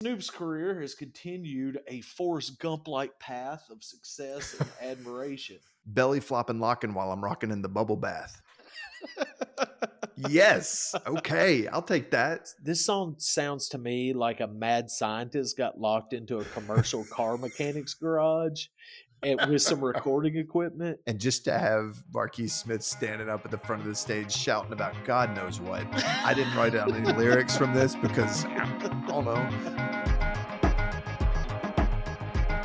Snoop's career has continued a Forrest Gump-like path of success and admiration. Belly flopping locking while I'm rocking in the bubble bath. Yes. Okay. I'll take that. This song sounds to me like a mad scientist got locked into a commercial car mechanic's garage with some recording equipment. And just to have Marquise Smith standing up at the front of the stage shouting about God knows what. I didn't write down any lyrics from this because I don't know.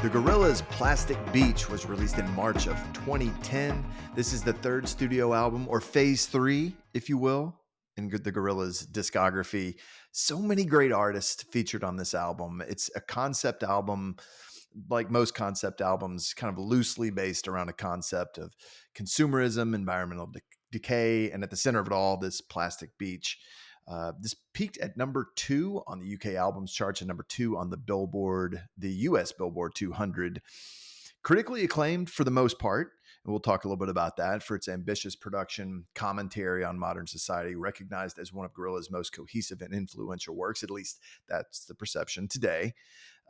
The Gorillaz' Plastic Beach was released in March of 2010. This is the third studio album, or phase 3, if you will, in the Gorillaz' discography. So many great artists featured on this album. It's a concept album, like most concept albums, kind of loosely based around a concept of consumerism, environmental decay, and at the center of it all, this plastic beach. This peaked at number 2 on the UK albums charts and number 2 on the US Billboard 200. Critically acclaimed for the most part, and we'll talk a little bit about that, for its ambitious production, commentary on modern society, recognized as one of Gorillaz' most cohesive and influential works. At least that's the perception today.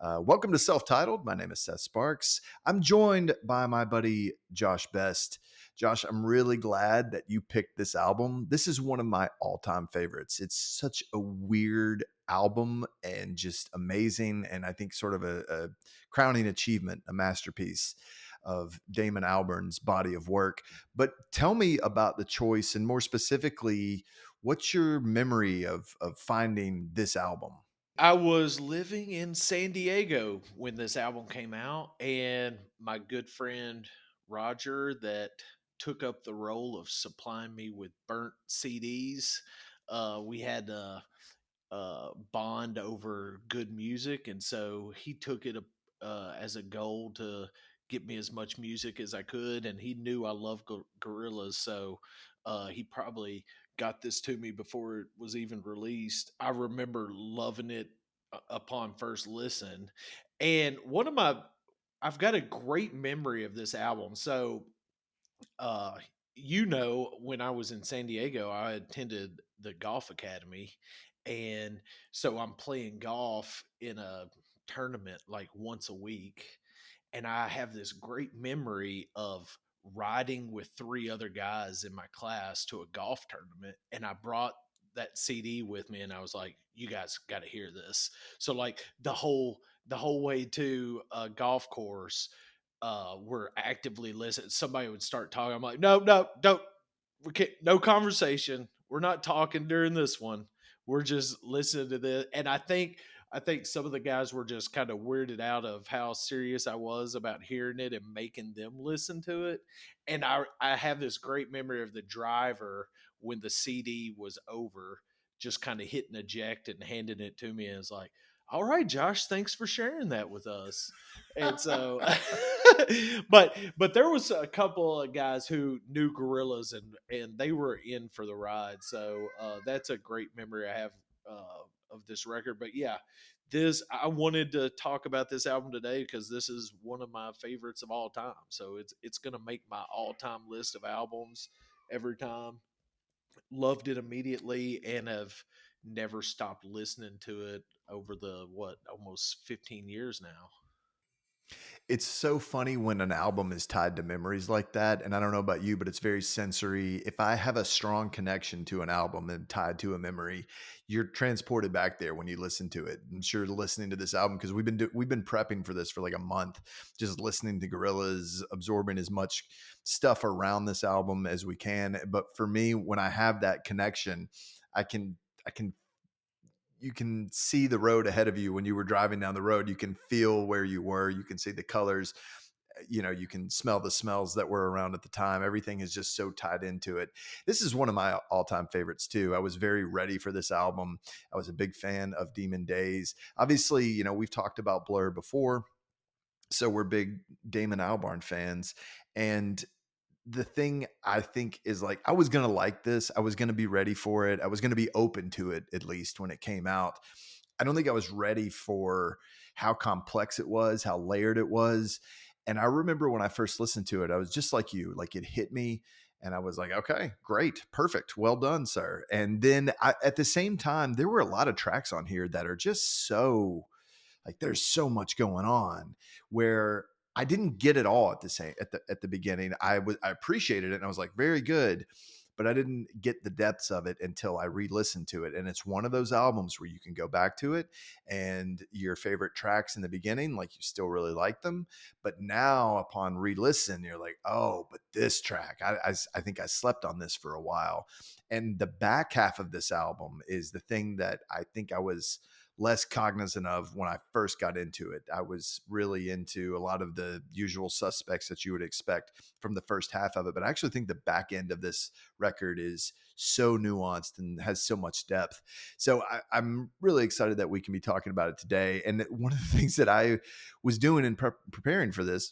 Welcome to Self-Titled. My name is Seth Sparks. I'm joined by my buddy Josh Best. Josh, I'm really glad that you picked this album. This is one of my all-time favorites. It's such a weird album and just amazing, and I think sort of a crowning achievement, a masterpiece of Damon Albarn's body of work. But tell me about the choice, and more specifically, what's your memory of finding this album? I was living in San Diego when this album came out, and my good friend Roger, that took up the role of supplying me with burnt CDs. We had bond over good music, and so he took it as a goal to get me as much music as I could. And he knew I love Gorillaz, so he probably got this to me before it was even released. I remember loving it upon first listen, and I've got a great memory of this album. So uh when I was in San Diego, I attended the golf academy, and so I'm playing golf in a tournament like once a week, and I have this great memory of riding with three other guys in my class to a golf tournament, and I brought that CD with me, and I was like, you guys got to hear this. So like the whole way to a golf course, we're actively listening. Somebody would start talking. I'm like, no, no, don't. We can't. No conversation. We're not talking during this one. We're just listening to this. And I think some of the guys were just kind of weirded out of how serious I was about hearing it and making them listen to it. And I have this great memory of the driver when the CD was over, just kind of hitting eject and handing it to me, and it's like, all right, Josh, thanks for sharing that with us. And so, but there was a couple of guys who knew Gorillas, and they were in for the ride. So that's a great memory I have of this record. But yeah, this I wanted to talk about this album today because this is one of my favorites of all time. So it's gonna make my all time list of albums every time. Loved it immediately and have never stopped listening to it over the what, almost 15 years now. It's so funny when an album is tied to memories like that. And I don't know about you, but it's very sensory. If I have a strong connection to an album and tied to a memory, you're transported back there when you listen to it. I'm sure listening to this album, because we've been prepping for this for like a month, just listening to Gorillaz, absorbing as much stuff around this album as we can. But for me, when I have that connection, I can you can see the road ahead of you. When you were driving down the road, you can feel where you were, you can see the colors, you can smell the smells that were around at the time. Everything is just so tied into it. This is one of my all-time favorites too. I was very ready for this album. I was a big fan of Demon Days. Obviously, we've talked about Blur before, so we're big Damon Albarn fans. And the thing I think is, like, I was going to like this. I was going to be ready for it. I was going to be open to it, at least when it came out. I don't think I was ready for how complex it was, how layered it was. And I remember when I first listened to it, I was just like you, like it hit me and I was like, okay, great, perfect. Well done, sir. And then at the same time, there were a lot of tracks on here that are just so Like there's so much going on where I didn't get it all at the same at the beginning. I appreciated it and I was like, very good, but I didn't get the depths of it until I re-listened to it. And it's one of those albums where you can go back to it and your favorite tracks in the beginning, like you still really like them. But now upon re-listen, you're like, oh, but this track, I think I slept on this for a while. And the back half of this album is the thing that I think I was less cognizant of when I first got into it. I was really into a lot of the usual suspects that you would expect from the first half of it. But I actually think the back end of this record is so nuanced and has so much depth. So I'm really excited that we can be talking about it today. And one of the things that I was doing in preparing for this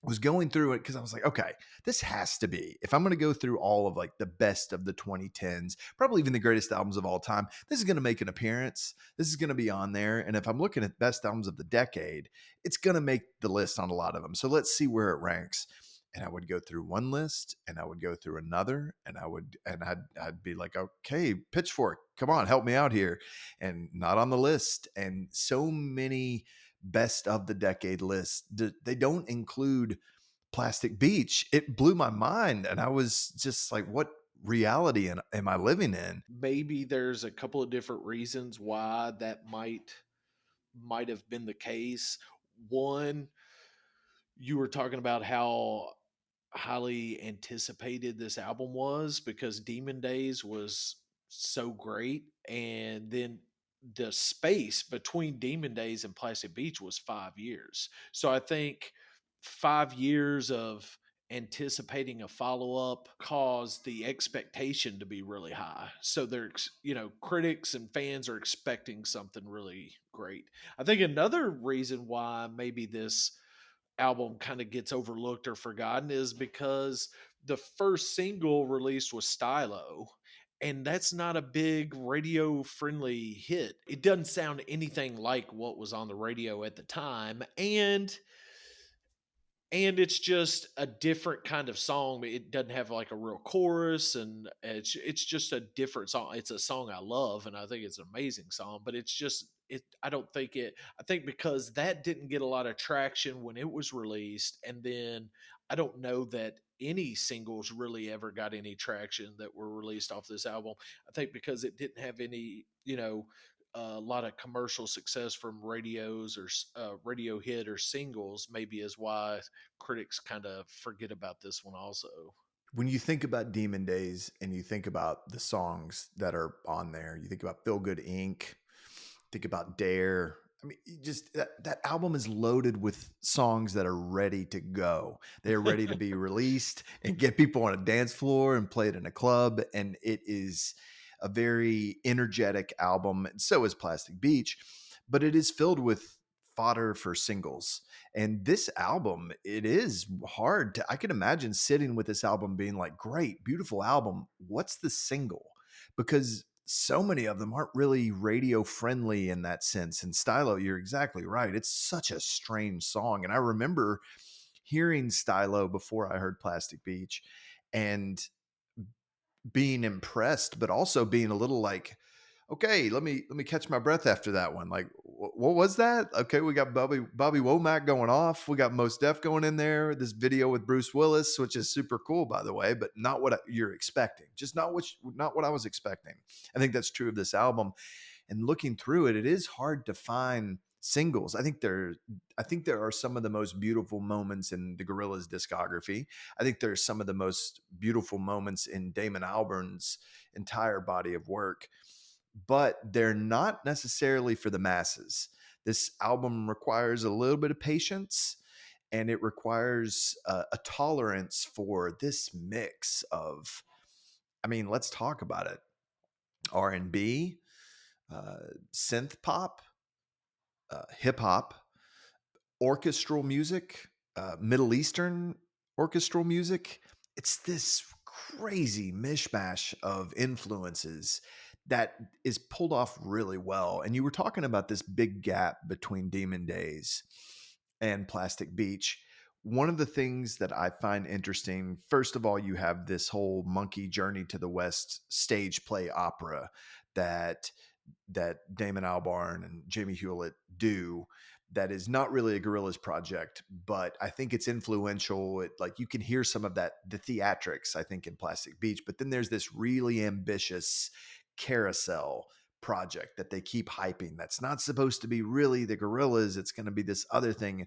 was going through it because I was like, okay, this has to be, if I'm going to go through all of like the best of the 2010s, probably even the greatest albums of all time, this is going to make an appearance. This is going to be on there. And if I'm looking at best albums of the decade, it's going to make the list on a lot of them. So let's see where it ranks. And I would go through one list and I would go through another and I'd be like, okay, Pitchfork, come on, help me out here. And not on the list. And so many best of the decade lists, they don't include Plastic Beach. It blew my mind. And I was just like, what reality am I living in? Maybe there's a couple of different reasons why that might have been the case. One, you were talking about how highly anticipated this album was because Demon Days was so great, and then the space between Demon Days and Plastic Beach was 5 years. So I think 5 years of anticipating a follow up caused the expectation to be really high. So they're, critics and fans are expecting something really great. I think another reason why maybe this album kind of gets overlooked or forgotten is because the first single released was Stylo, and that's not a big radio friendly hit. It doesn't sound anything like what was on the radio at the time, and it's just a different kind of song. It doesn't have like a real chorus, and it's just a different song. It's a song I love, and I think it's an amazing song. But it's just it. I don't think it. I think because that didn't get a lot of traction when it was released, and then I don't know that any singles really ever got any traction that were released off this album. I think because it didn't have any, a lot of commercial success from radios or radio hit or singles, maybe is why critics kind of forget about this one also. When you think about Demon Days and you think about the songs that are on there, you think about Feel Good Inc., think about Dare. I mean, just that album is loaded with songs that are ready to go. They're ready to be released and get people on a dance floor and play it in a club. And it is a very energetic album. And so is Plastic Beach, but it is filled with fodder for singles. And this album, it is hard to, I can imagine sitting with this album being like, great, beautiful album. What's the single? Because so many of them aren't really radio friendly in that sense. And Stylo, you're exactly right. It's such a strange song. And I remember hearing Stylo before I heard Plastic Beach and being impressed, but also being a little like, okay, let me catch my breath after that one. Like, what was that? Okay, we got Bobby Womack going off. We got Mos Def going in there. This video with Bruce Willis, which is super cool, by the way, but not what you're expecting. Just not what I was expecting. I think that's true of this album. And looking through it, it is hard to find singles. I think there are some of the most beautiful moments in the Gorillaz discography. I think there's some of the most beautiful moments in Damon Albarn's entire body of work, but they're not necessarily for the masses. This album requires a little bit of patience and it requires a tolerance for this mix of, I mean, let's talk about it. R&B, synth pop, hip hop, orchestral music, Middle Eastern orchestral music. It's this crazy mishmash of influences that is pulled off really well. And you were talking about this big gap between Demon Days and Plastic Beach. One of the things that I find interesting, first of all, you have this whole Monkey Journey to the West stage play opera that that Damon Albarn and Jamie Hewlett do that is not really a Gorillaz project, but I think it's influential. It, like, you can hear some of that, the theatrics, I think, in Plastic Beach, but then there's this really ambitious carousel project that they keep hyping that's not supposed to be really the Gorillaz. It's going to be this other thing.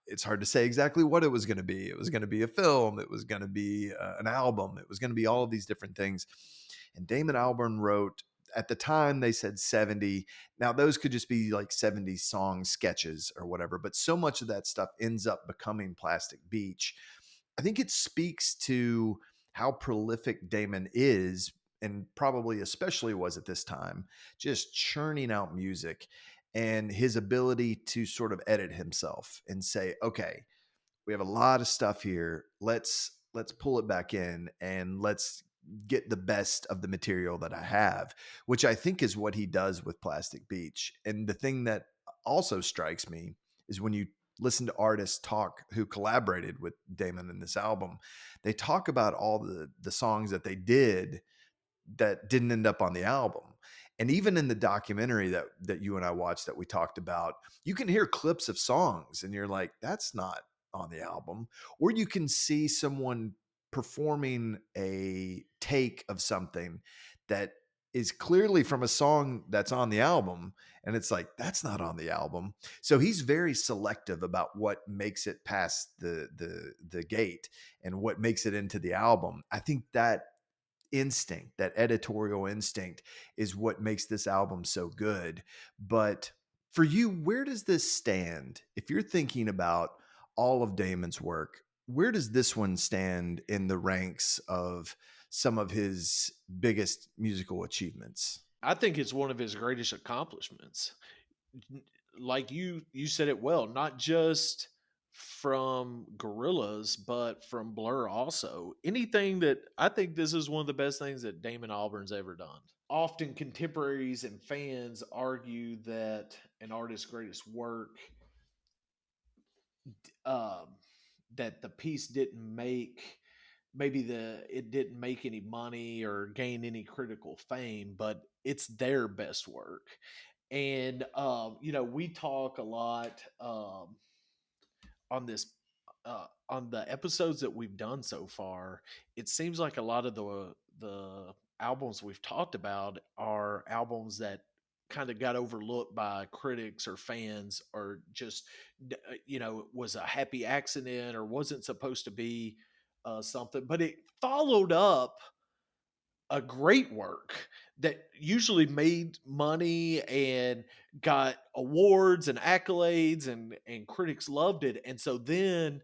It's hard to say exactly what it was going to be. It was going to be a film. It was going to be an album. It was going to be all of these different things. And Damon Albarn wrote, at the time they said 70. Now those could just be like 70 song sketches or whatever, but so much of that stuff ends up becoming Plastic Beach. I think it speaks to how prolific Damon is, and probably especially was at this time, just churning out music, and his ability to sort of edit himself and say, okay, we have a lot of stuff here. Let's pull it back in and let's get the best of the material that I have, which I think is what he does with Plastic Beach. And the thing that also strikes me is when you listen to artists talk who collaborated with Damon in this album, they talk about all the songs that they did that didn't end up on the album. And even in the documentary that you and I watched that we talked about, you can hear clips of songs and you're like, that's not on the album. Or you can see someone performing a take of something that is clearly from a song that's on the album, and it's like, that's not on the album. So he's very selective about what makes it past the gate and what makes it into the album. I think that instinct, that editorial instinct, is what makes this album so good. But for you, where does this stand? If you're thinking about all of Damon's work, where does this one stand in the ranks of some of his biggest musical achievements? I think it's one of his greatest accomplishments. Like you said it well, not just from Gorillaz, but from Blur also. Anything that I think this is one of the best things that Damon Albarn's ever done. Often contemporaries and fans argue that an artist's greatest work, um, that the piece didn't make, maybe the it didn't make any money or gain any critical fame, but it's their best work. And we talk a lot on this on the episodes that we've done so far. It seems like a lot of the albums we've talked about are albums that kind of got overlooked by critics or fans, or just was a happy accident or wasn't supposed to be something, but it followed up a great work that usually made money and got awards and accolades, and critics loved it. And so then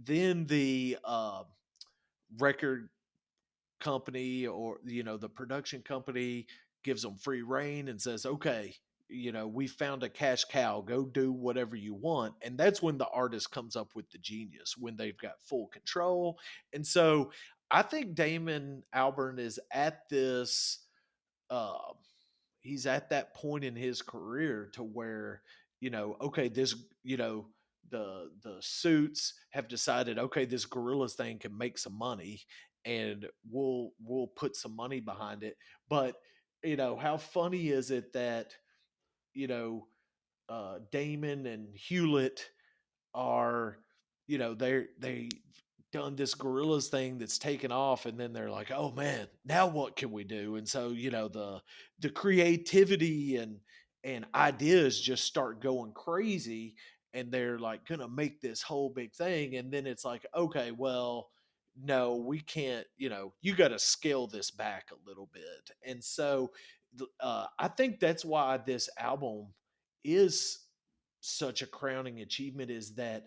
the record company, or the production company, gives them free reign and says, okay, we found a cash cow, go do whatever you want. And that's when the artist comes up with the genius, when they've got full control. And so I think Damon Albarn is at this uh, he's at that point in his career to where, okay, this, the suits have decided, okay, this Gorillas thing can make some money, and we'll put some money behind it. But how funny is it that you know Damon and Hewlett are, they done this Gorillas thing that's taken off, and then they're like, oh man, now what can we do? And so the creativity and ideas just start going crazy, and they're like gonna make this whole big thing. And then it's like, okay, well, no, we can't, you got to scale this back a little bit. And so I think that's why this album is such a crowning achievement, is that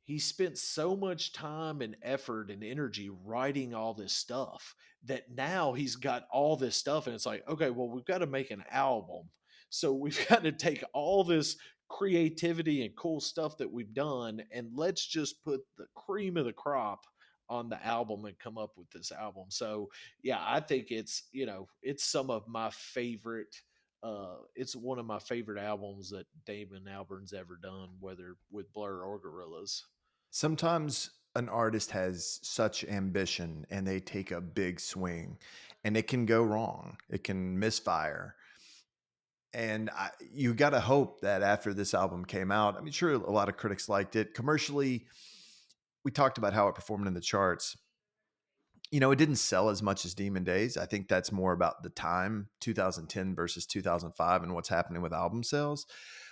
he spent so much time and effort and energy writing all this stuff, that now he's got all this stuff, and it's like, okay, well, we've got to make an album. So we've got to take all this creativity and cool stuff that we've done, and let's just put the cream of the crop on the album and come up with this album. So yeah, I think it's some of my favorite, it's one of my favorite albums that Damon Albarn's ever done, whether with Blur or Gorillaz. Sometimes an artist has such ambition and they take a big swing and it can go wrong. It can misfire. And you got to hope that after this album came out, I mean, sure, a lot of critics liked it. Commercially, we talked about how it performed in the charts. It didn't sell as much as Demon Days. I think that's more about the time, 2010 versus 2005, and what's happening with album sales.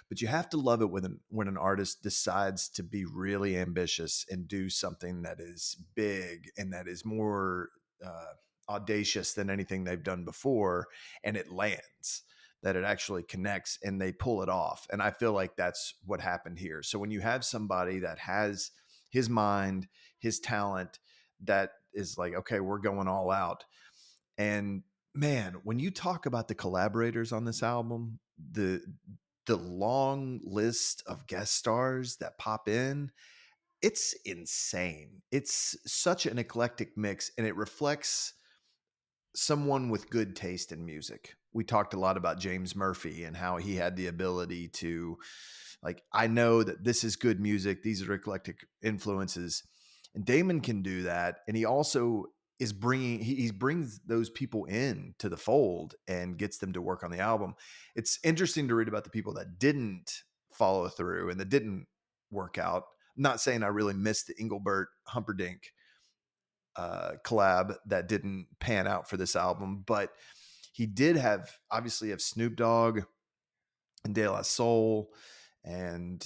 But you have to love it when an artist decides to be really ambitious and do something that is big and that is more uh, audacious than anything they've done before, and it lands. That it actually connects and they pull it off. And I feel like that's what happened here. So when you have somebody that has his mind, his talent, that is like, okay, we're going all out. And man, when you talk about the collaborators on this album, the long list of guest stars that pop in, it's insane. It's such an eclectic mix and it reflects someone with good taste in music. We talked a lot about James Murphy and how he had the ability to, like, I know that this is good music, these are eclectic influences. And Damon can do that. And he also is bringing, he brings those people in to the fold and gets them to work on the album. It's interesting to read about the people that didn't follow through and that didn't work out. I'm not saying I really missed the Engelbert Humperdinck collab that didn't pan out for this album, but he did have Snoop Dogg and De La Soul, and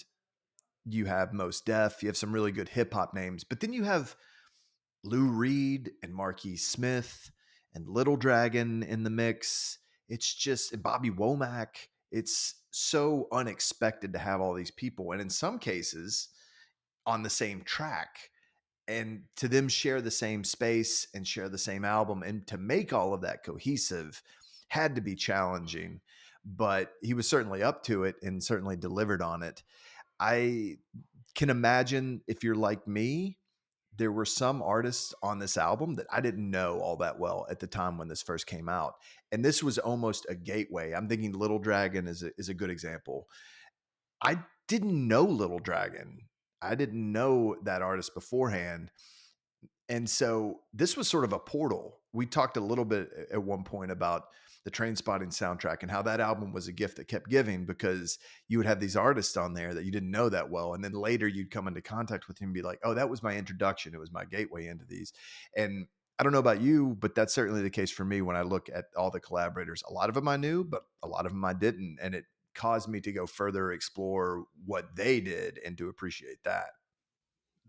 you have Mos Def. You have some really good hip hop names, but then you have Lou Reed and Marquis Smith and Little Dragon in the mix. It's just and Bobby Womack. It's so unexpected to have all these people, and in some cases on the same track, and to them share the same space and share the same album, and to make all of that cohesive had to be challenging, but he was certainly up to it and certainly delivered on it. I can imagine if you're like me, there were some artists on this album that I didn't know all that well at the time when this first came out, and this was almost a gateway. I'm thinking Little Dragon is a good example. I didn't know Little Dragon. I didn't know that artist beforehand, and so this was sort of a portal. We talked a little bit at one point about the Train Spotting soundtrack and how that album was a gift that kept giving, because you would have these artists on there that you didn't know that well. And then later you'd come into contact with him and be like, oh, that was my introduction. It was my gateway into these. And I don't know about you, but that's certainly the case for me when I look at all the collaborators. A lot of them I knew, but a lot of them I didn't. And it caused me to go further explore what they did and to appreciate that.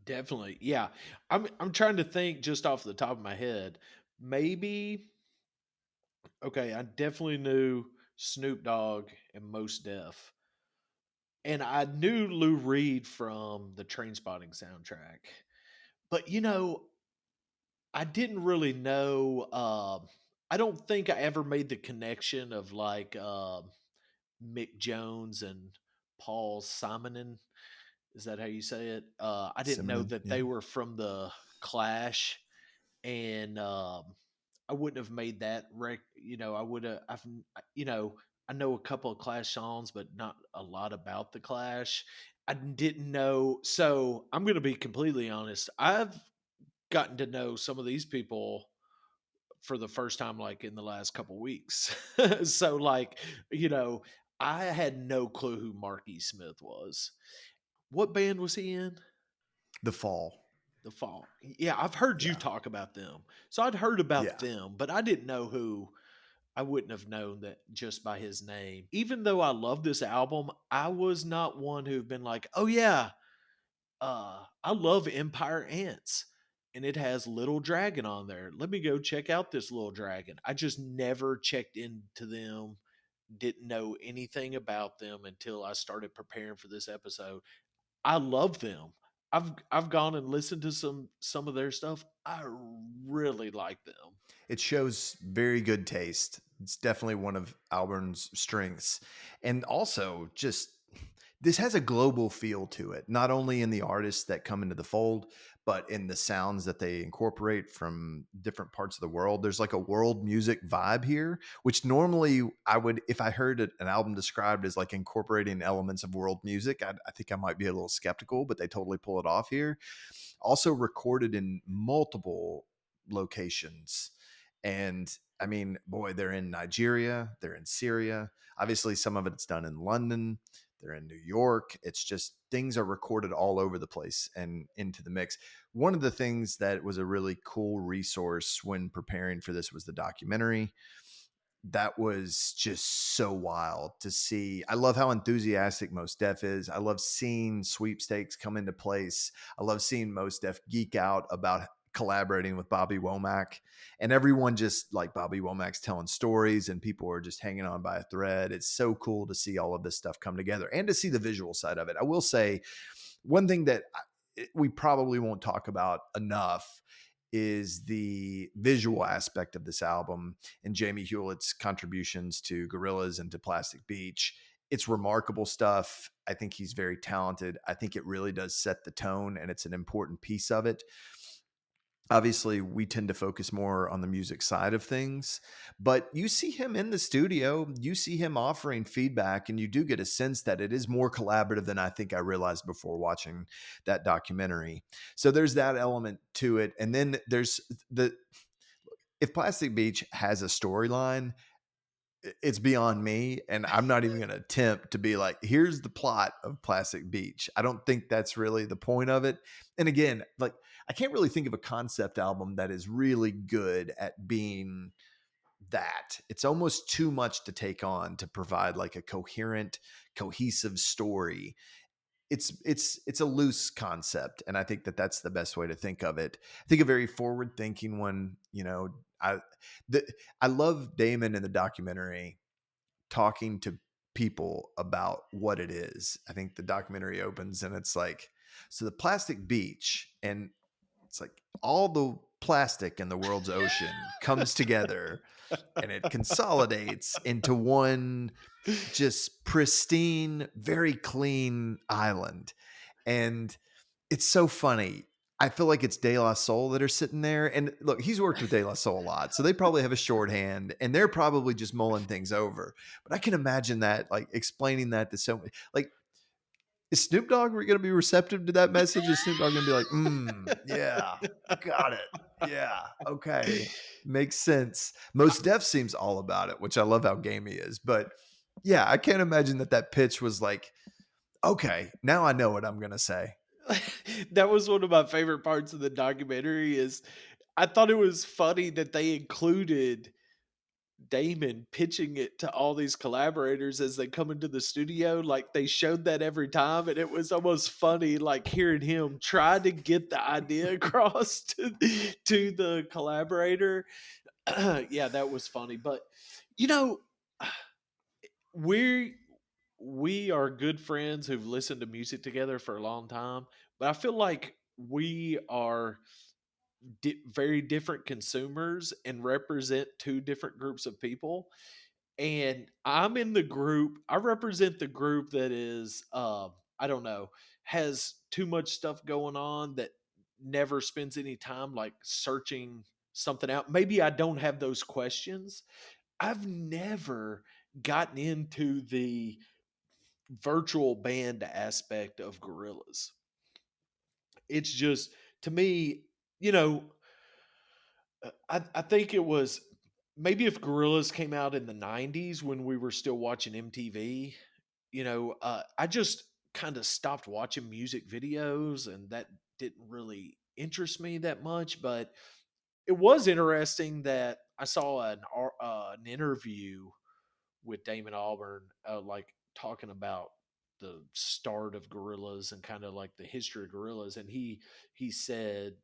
Definitely. Yeah. I'm trying to think just off the top of my head. Maybe okay, I definitely knew Snoop Dogg and Mos Def. And I knew Lou Reed from the Train Spotting soundtrack. But I didn't really know I don't think I ever made the connection of like Mick Jones and Paul Simonon. Is that how you say it? I didn't know Simonon, that yeah. they were from the Clash, and I wouldn't have made that. I would have. I know a couple of Clash songs, but not a lot about the Clash. I didn't know. So I'm going to be completely honest. I've gotten to know some of these people for the first time, like in the last couple weeks. So, like, you know, I had no clue who Marky Smith was. What band was he in? The Fall. The Fall. Yeah, I've heard you Yeah. talk about them. So I'd heard about Yeah. them, but I didn't know who. I wouldn't have known that just by his name. Even though I love this album, I was not one who've been like, "Oh yeah, I love Empire Ants and it has Little Dragon on there. Let me go check out this Little Dragon." I just never checked into them, didn't know anything about them until I started preparing for this episode. I love them. I've gone and listened to some of their stuff. I really like them. It shows very good taste. It's definitely one of Alburn's strengths. And also, just this has a global feel to it, not only in the artists that come into the fold, but in the sounds that they incorporate from different parts of the world. There's like a world music vibe here, which normally I would, if I heard an album described as like incorporating elements of world music, I think I might be a little skeptical, but they totally pull it off here. Also recorded in multiple locations. And I mean, boy, they're in Nigeria, they're in Syria. Obviously, some of it's done in London, they're in New York. It's just things are recorded all over the place and into the mix. One of the things that was a really cool resource when preparing for this was the documentary. That was just so wild to see. I love how enthusiastic Most Def is. I love seeing sweepstakes come into place. I love seeing Most Def geek out about collaborating with Bobby Womack, and everyone just like Bobby Womack's telling stories and people are just hanging on by a thread. It's so cool to see all of this stuff come together and to see the visual side of it. I will say one thing that we probably won't talk about enough is the visual aspect of this album and Jamie Hewlett's contributions to Gorillaz and to Plastic Beach. It's remarkable stuff. I think he's very talented. I think it really does set the tone, and it's an important piece of it. Obviously, we tend to focus more on the music side of things, but you see him in the studio, you see him offering feedback, and you do get a sense that it is more collaborative than I think I realized before watching that documentary. So there's that element to it. And then there's the if Plastic Beach has a storyline, it's beyond me, and I'm not even going to attempt to be like, here's the plot of Plastic Beach. I don't think that's really the point of it. And again, like, I can't really think of a concept album that is really good at being that. It's almost too much to take on to provide like a coherent, cohesive story. It's a loose concept, and I think that that's the best way to think of it. I think a very forward thinking one. The, I love Damon in the documentary talking to people about what it is. I think the documentary opens and it's like, so the plastic beach, and it's like all the plastic in the world's ocean comes together and it consolidates into one just pristine, very clean island. And it's so funny. I feel like it's De La Soul that are sitting there. And look, he's worked with De La Soul a lot. So they probably have a shorthand and they're probably just mulling things over. But I can imagine that, like explaining that to so many, like, is Snoop Dogg going to be receptive to that message? Is Snoop Dogg going to be like, yeah, got it. Yeah. Okay. Makes sense. Most Def seems all about it, which I love how game he is. But yeah, I can't imagine that pitch was like, okay, now I know what I'm going to say. That was one of my favorite parts of the documentary is I thought it was funny that they included Damon pitching it to all these collaborators as they come into the studio. Like they showed that every time, and it was almost funny, like hearing him try to get the idea across to the collaborator. Yeah, that was funny. But you know, we we are good friends who've listened to music together for a long time, but I feel like we are very different consumers and represent two different groups of people. And I'm in the group, I represent the group that is I don't know, has too much stuff going on that never spends any time like searching something out. Maybe I don't have those questions. I've never gotten into the virtual band aspect of Gorillas. It's just to me, you know, I think it was maybe if Gorillas came out in the 90s when we were still watching MTV, I just kind of stopped watching music videos and that didn't really interest me that much. But it was interesting that I saw an interview with Damon Albarn, like talking about the start of Gorillas and kind of like the history of Gorillas, and he said,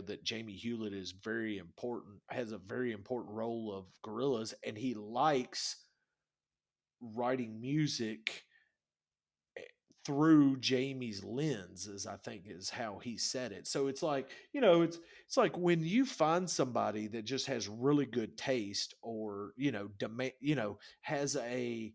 that Jamie Hewlett is very important, has a very important role of Gorillas, and he likes writing music through Jamie's lens, as I think is how he said it. So it's like, it's like when you find somebody that just has really good taste, or demand, has a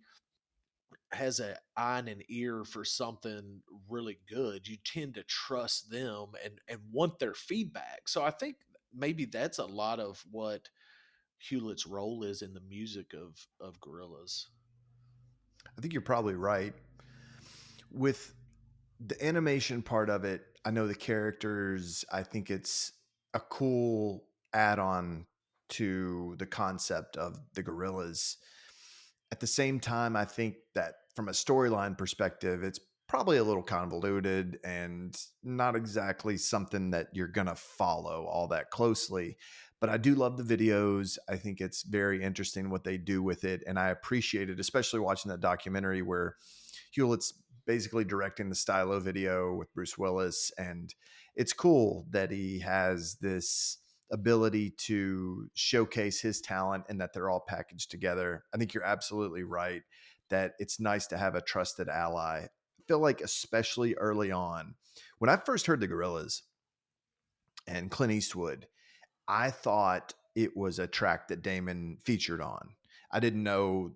eye and an ear for something really good, you tend to trust them and want their feedback. So I think maybe that's a lot of what Hewlett's role is in the music of Gorillaz. I think you're probably right. With the animation part of it, I know the characters, I think it's a cool add on to the concept of the Gorillas. At the same time, I think that from a storyline perspective, it's probably a little convoluted and not exactly something that you're going to follow all that closely. But I do love the videos. I think it's very interesting what they do with it. And I appreciate it, especially watching that documentary where Hewlett's basically directing the Stylo video with Bruce Willis. And it's cool that he has this ability to showcase his talent and that they're all packaged together. I think you're absolutely right that it's nice to have a trusted ally. I feel like, especially early on, when I first heard the Gorillaz and Clint Eastwood, I thought it was a track that Damon featured on. I didn't know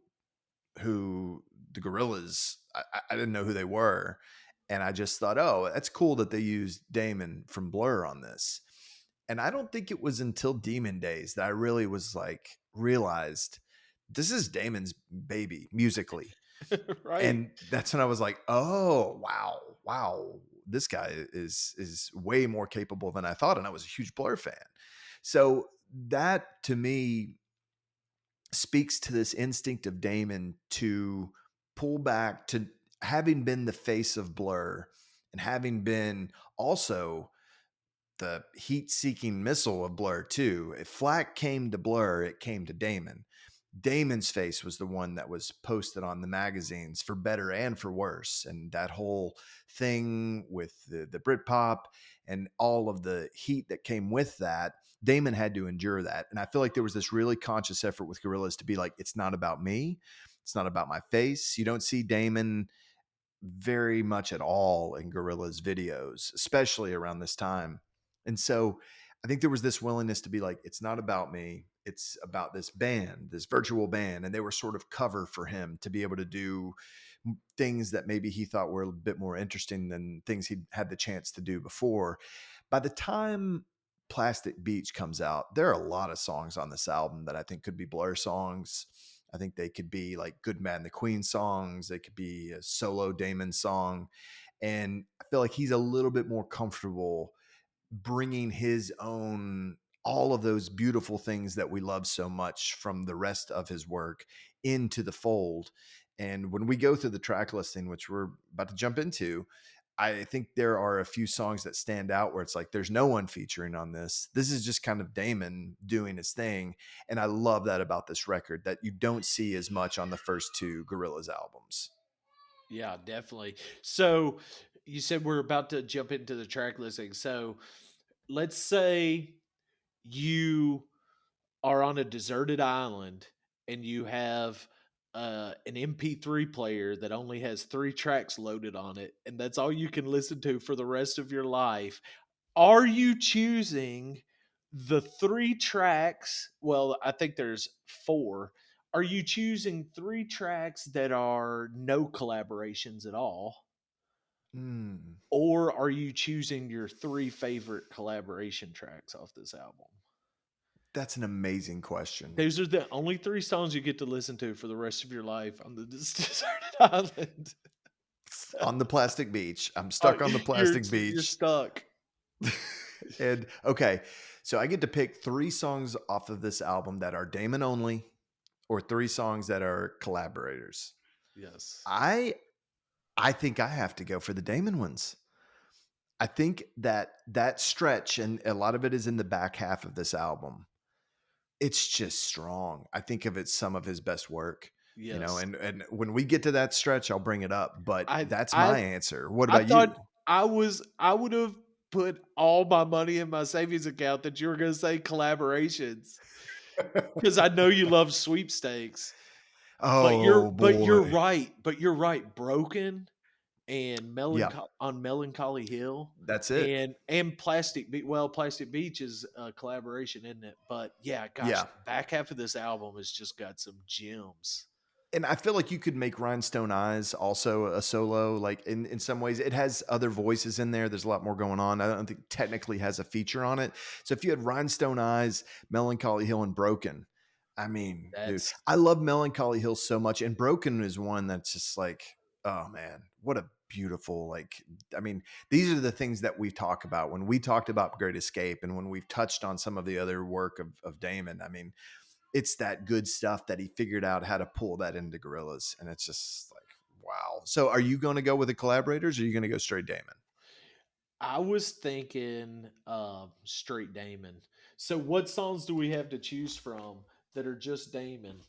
who the Gorillaz, I didn't know who they were. And I just thought, oh, that's cool that they used Damon from Blur on this. And I don't think it was until Demon Days that I really was like, realized this is Damon's baby musically. Right. And that's when I was like, oh, wow, this guy is way more capable than I thought. And I was a huge Blur fan. So that to me speaks to this instinct of Damon to pull back, to having been the face of Blur and having been also the heat-seeking missile of Blur too. If flack came to Blur, it came to Damon. Damon's face was the one that was posted on the magazines for better and for worse. And that whole thing with the Britpop and all of the heat that came with that, Damon had to endure that. And I feel like there was this really conscious effort with Gorillaz to be like, it's not about me. It's not about my face. You don't see Damon very much at all in Gorillaz videos, especially around this time. And so I think there was this willingness to be like, it's not about me. It's about this band, this virtual band. And they were sort of cover for him to be able to do things that maybe he thought were a bit more interesting than things he'd had the chance to do before. By the time Plastic Beach comes out, there are a lot of songs on this album that I think could be Blur songs. I think they could be like Good Man the Queen songs. They could be a solo Damon song. And I feel like he's a little bit more comfortable bringing his own, all of those beautiful things that we love so much from the rest of his work into the fold. And when we go through the track listing, which we're about to jump into, I think there are a few songs that stand out where it's like there's no one featuring on this. This is just kind of Damon doing his thing. And I love that about this record that you don't see as much on the first two Gorillaz albums. Yeah, definitely. So you said we're about to jump into the track listing. So let's say you are on a deserted island and you have an MP3 player that only has 3 tracks loaded on it, and that's all you can listen to for the rest of your life. Are you choosing the 3 tracks? Well, I think there's four. Are you choosing 3 tracks that are no collaborations at all? Mm, Or are you choosing your 3 favorite collaboration tracks off this album? that's an amazing question. Those are the only 3 songs you get to listen to for the rest of your life on the deserted island. On the Plastic Beach, I'm Oh, stuck on the you're Plastic you're Beach. stuck. And okay, so I get to pick 3 songs off of this album that are Damon only or 3 songs that are collaborators. Yes. I I think I have to go for the Damon ones. I think that that stretch, and a lot of it is in the back half of this album, it's just strong. I think of it some of his best work, Yes. and when we get to that stretch, I'll bring it up. But I that's I my answer. What I about thought you? I would have put all my money in my savings account that you were gonna say collaborations because I know you love sweepstakes. Oh But you're boy. right. But you're right. Broken and Yeah, Melancholy Hill that's it. and Plastic Beach. Well, Plastic Beach is a collaboration, isn't it? But yeah, gosh, Yeah. the back half of this album has just got some gems. And I feel like you could make Rhinestone Eyes also a solo. Like in some ways, it has other voices in there. There's a lot more going on. I don't think technically has a feature on it. So if you had Rhinestone Eyes, Melancholy Hill, and Broken, I mean, dude, That's I love Melancholy Hill so much. And Broken is one that's just like, oh man, what a beautiful, like, I mean, these are the things that we talk about when we talked about Great Escape and when we've touched on some of the other work of Damon. I mean, it's that good stuff that he figured out how to pull that into Gorillas. And it's just like, wow. So are you going to go with the Collaborators or are you going to go straight Damon? I was thinking straight Damon. So what songs do we have to choose from that are just Damon?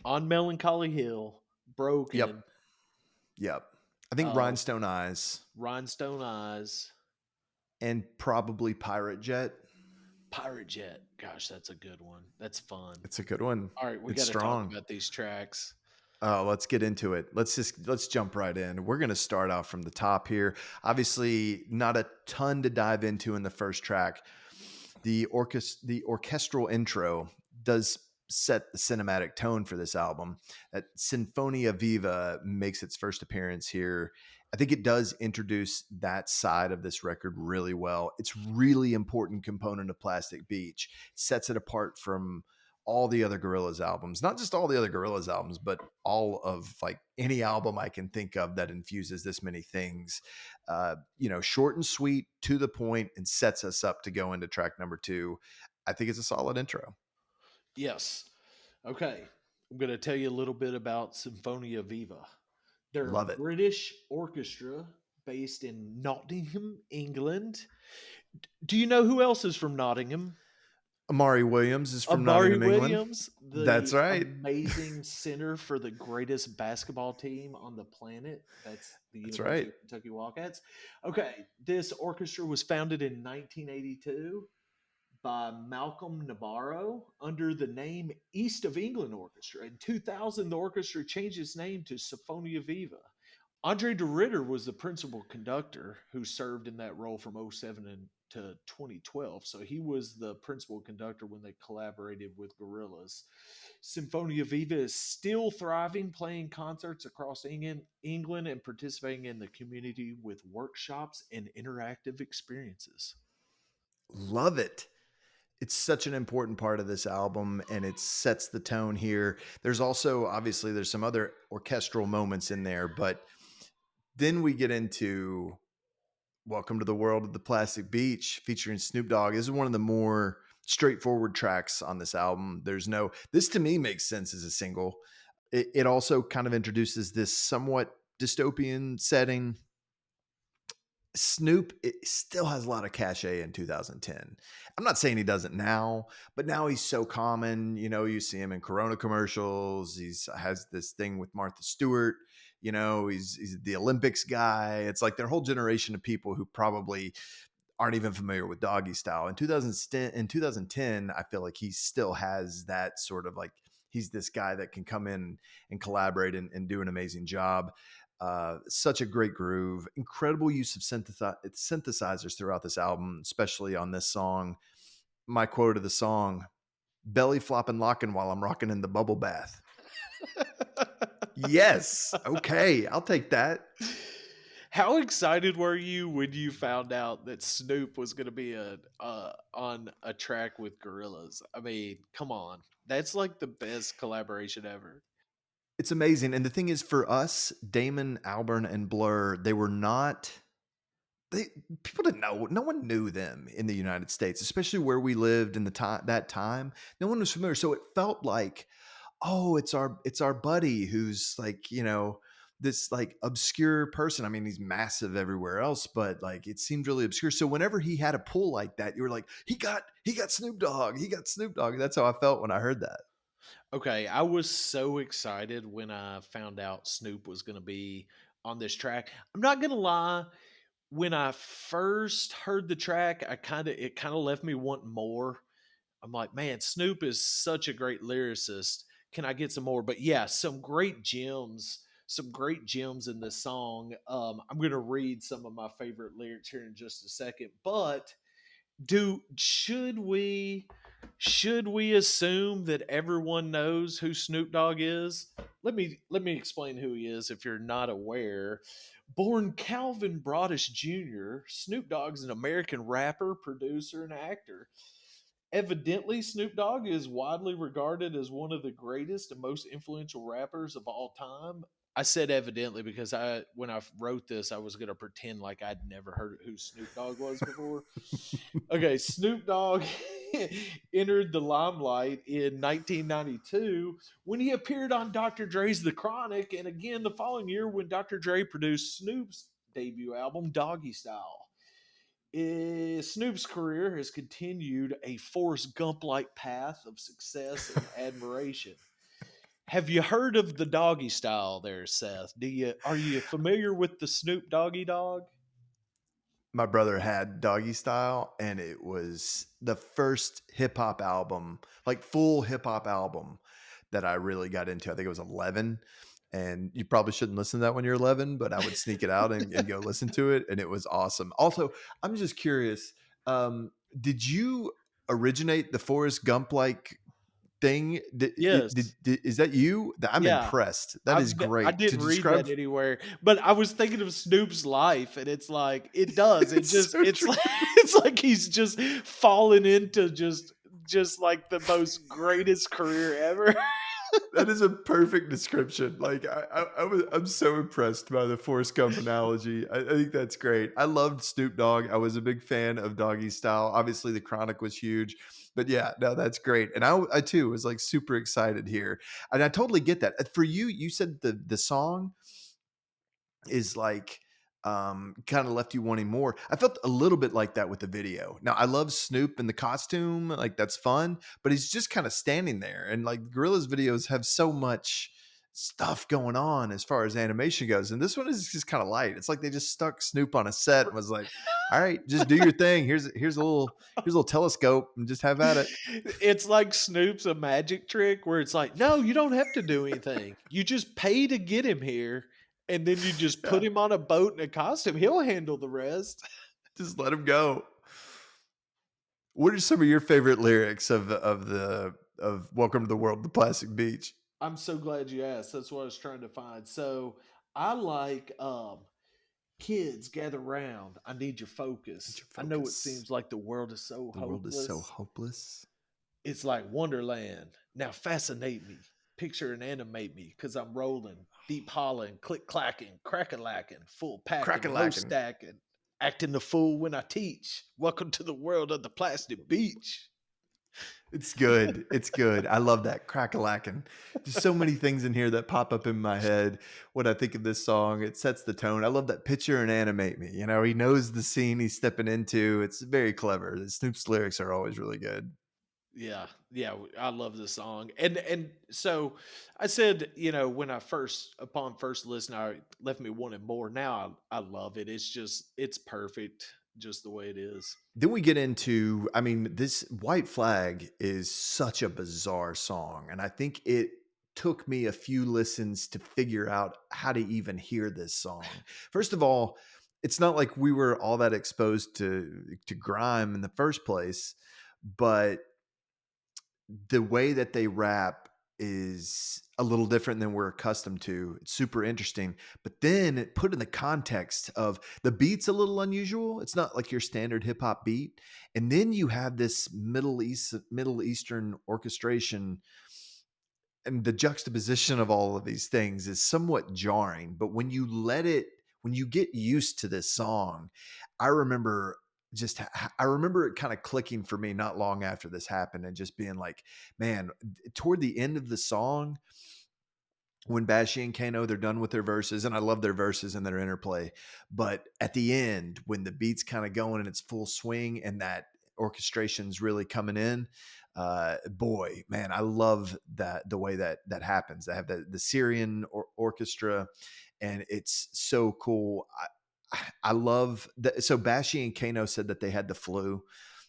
On Melancholy Hill, Yep. Broken, Yep. I think uh, Rhinestone Eyes Rhinestone Eyes, and probably Pirate Jet. Pirate Jet. Gosh, that's a good one. That's fun. It's a good one. All right, we It's got to talk strong. about these tracks. Let's get into it. Let's jump right in. We're going to start off from the top here. Obviously, not a ton to dive into in the first track. The orchestral intro does set the cinematic tone for this album. That Sinfonia Viva makes its first appearance here. I think it does introduce that side of this record really well. It's really important component of Plastic Beach. It sets it apart from all the other Gorillaz albums, not just all the other Gorillaz albums, but all of like any album I can think of that infuses this many things. Short and sweet, to the point, and sets us up to go into track number two. I think it's a solid intro. Yes. Okay. I'm going to tell you a little bit about Sinfonia Viva. They're a Love it. British orchestra based in Nottingham, England. Do you know who else is from Nottingham? Amari Williams is from Amari Nottingham, England. Williams, That's the right. amazing center for the greatest basketball team on the planet. That's the That's right. University of Kentucky Wildcats. Okay, this orchestra was founded in 1982 by Malcolm Navarro under the name East of England Orchestra. In 2000, the orchestra changed its name to Symphonia Viva. Andre de Ritter was the principal conductor who served in that role from '07 to 2012. So he was the principal conductor when they collaborated with Gorillaz. Symphonia Viva is still thriving, playing concerts across England and participating in the community with workshops and interactive experiences. Love it. It's such an important part of this album and it sets the tone here. There's also obviously there's some other orchestral moments in there, but then we get into Welcome to the World of the Plastic Beach featuring Snoop Dogg. This is one of the more straightforward tracks on this album. This to me makes sense as a single. It also kind of introduces this somewhat dystopian setting. Snoop, it still has a lot of cachet in 2010. I'm not saying he doesn't now, but now he's so common. You see him in Corona commercials. He's has this thing with Martha Stewart. He's the Olympics guy. It's like their whole generation of people who probably aren't even familiar with Doggy Style. In 2010, I feel like he still has that sort of like he's this guy that can come in and collaborate and do an amazing job. Such a great groove, incredible use of synthesizers throughout this album, especially on this song. My quote of the song: "Belly flopping, locking while I'm rocking in the bubble bath." Yes, okay, I'll take that. How excited were you when you found out that Snoop was going to be on a track with Gorillaz? I mean, come on, that's like the best collaboration ever. It's amazing, and the thing is, for us, Damon Albarn and Blur, they were not. They People didn't know. No one knew them in the United States, especially where we lived in that time. No one was familiar, so it felt like, oh, it's our buddy who's like, this like obscure person. I mean, he's massive everywhere else, but like it seemed really obscure. So whenever he had a pull like that, you were like, he got Snoop Dogg. He got Snoop Dogg. That's how I felt when I heard that. Okay, I was so excited when I found out Snoop was going to be on this track. I'm not going to lie, when I first heard the track, it kind of left me wanting more. I'm like, man, Snoop is such a great lyricist. Can I get some more? But yeah, some great gems in this song. I'm going to read some of my favorite lyrics here in just a second. But do should we assume that everyone knows who Snoop Dogg is? Let me explain who he is if you're not aware. Born Calvin Broadus Jr., Snoop Dogg's an American rapper, producer, and actor. Evidently, Snoop Dogg is widely regarded as one of the greatest and most influential rappers of all time. I said evidently because when I wrote this, I was going to pretend like I'd never heard who Snoop Dogg was before. Okay, Snoop Dogg entered the limelight in 1992 when he appeared on Dr. Dre's The Chronic, and again the following year when Dr. Dre produced Snoop's debut album, Doggy Style. Snoop's career has continued a Forrest Gump like path of success and admiration. Have you heard of the Doggy Style there, Seth? Are you familiar with the Snoop Doggy Dog? My brother had Doggy Style, and it was the first hip hop album, like full hip hop album that I really got into. I think it was 11. And you probably shouldn't listen to that when you're 11, but I would sneak it out and go listen to it. And it was awesome. Also, I'm just curious, did you originate the Forrest Gump like thing? Yes. Is that you? I'm Yeah. impressed. That is I great to didn't read describe. that anywhere, but I was thinking of Snoop's life, and it's like it does. It It's just so it's true. like it's like he's just fallen into just like the most greatest career ever. That is a perfect description. Like I'm so impressed by the Forrest Gump analogy. I think that's great. I loved Snoop Dogg. I was a big fan of Doggy Style. Obviously, the Chronic was huge, but yeah, no, that's great. And I too was like super excited here, and I totally get that. For you, you said the song is like kind of left you wanting more. I felt a little bit like that with the video. Now I love Snoop and the costume, like that's fun, but he's just kind of standing there. And like Gorillaz videos have so much stuff going on as far as animation goes. And this one is just kind of light. It's like they just stuck Snoop on a set and was like, all right, just do your thing. Here's a little telescope and just have at it. It's like Snoop's a magic trick where it's like, no, you don't have to do anything. You just pay to get him here, and then you just put Yeah. him on a boat in a costume. He'll handle the rest. Just let him go. What are some of your favorite lyrics of Welcome to the World, the Plastic Beach? I'm so glad you asked. That's what I was trying to find. So I like kids gather round. I need your Need focus. your I know it focus. seems like the world is so The world is so hopeless. hopeless. It's like Wonderland. Now fascinate me. Picture and animate me because I'm rolling, deep hollering, click clacking, crack a lacking, full packing, Crack a low lacking. stacking, acting the fool when I teach. Welcome to the world of the plastic beach. It's good. It's good. I love that crack a lacking. There's so many things in here that pop up in my head when I think of this song. It sets the tone. I love that picture and animate me. You know, he knows the scene he's stepping into. It's very clever. Snoop's lyrics are always really good. Yeah, yeah, I love this song, and so I said, when I first upon first listen, I left me wanting more. Now I love it. It's perfect, just the way it is. Then we get into, I mean, this White Flag is such a bizarre song. And I think it took me a few listens to figure out how to even hear this song. First of all, it's not like we were all that exposed to grime in the first place, but the way that they rap is a little different than we're accustomed to. It's super interesting. But then put in the context of the beat's a little unusual. It's not like your standard hip hop beat. And then you have this Middle Eastern orchestration, and the juxtaposition of all of these things is somewhat jarring. But when you get used to this song, I remember I remember it kind of clicking for me not long after this happened and just being like, man, toward the end of the song, when Bashy and Kano, they're done with their verses, and I love their verses and their interplay. But at the end, when the beat's kind of going in its full swing and that orchestration's really coming in, boy, man, I love that the way that happens. They have the Syrian orchestra, and it's so cool. I love that. So Bashy and Kano said that they had the flu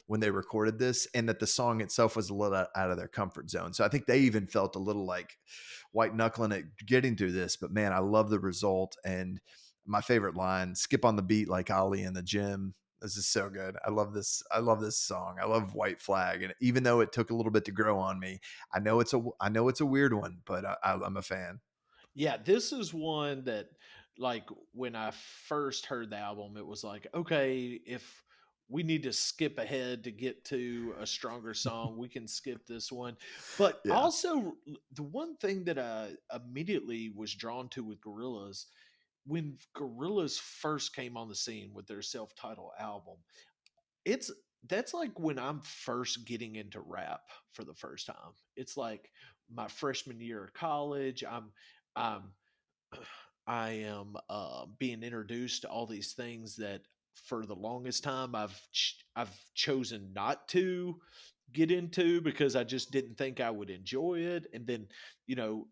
when they recorded this, and that the song itself was a little out of their comfort zone. So I think they even felt a little like white knuckling at getting through this. But man, I love the result. And my favorite line: "Skip on the beat like Ali in the gym." This is so good. I love this. I love this song. I love White Flag, and even though it took a little bit to grow on me, I know it's a weird one, but I'm a fan. Yeah, this is one that, like, when I first heard the album, it was like, okay, if we need to skip ahead to get to a stronger song. We can skip this one. But Yeah. also, the one thing that I immediately was drawn to with Gorillaz, when Gorillaz first came on the scene with their self-titled album, it's that's like when I'm first getting into rap for the first time. It's like my freshman year of college. I'm I am being introduced to all these things that for the longest time I've chosen not to get into because I just didn't think I would enjoy it, and then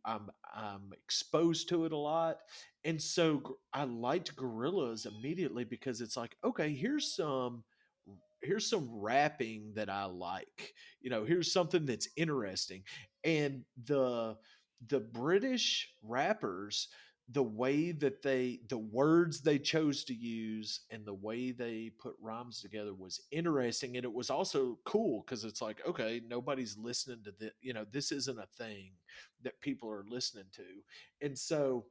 I'm exposed to it a lot, and so I liked Gorillas immediately because it's like, okay, here's some rapping that I like. Here's something that's interesting, and the British rappers, the words they chose to use and the way they put rhymes together was interesting, and it was also cool because it's like, okay, nobody's listening to this. This isn't a thing that people are listening to, and so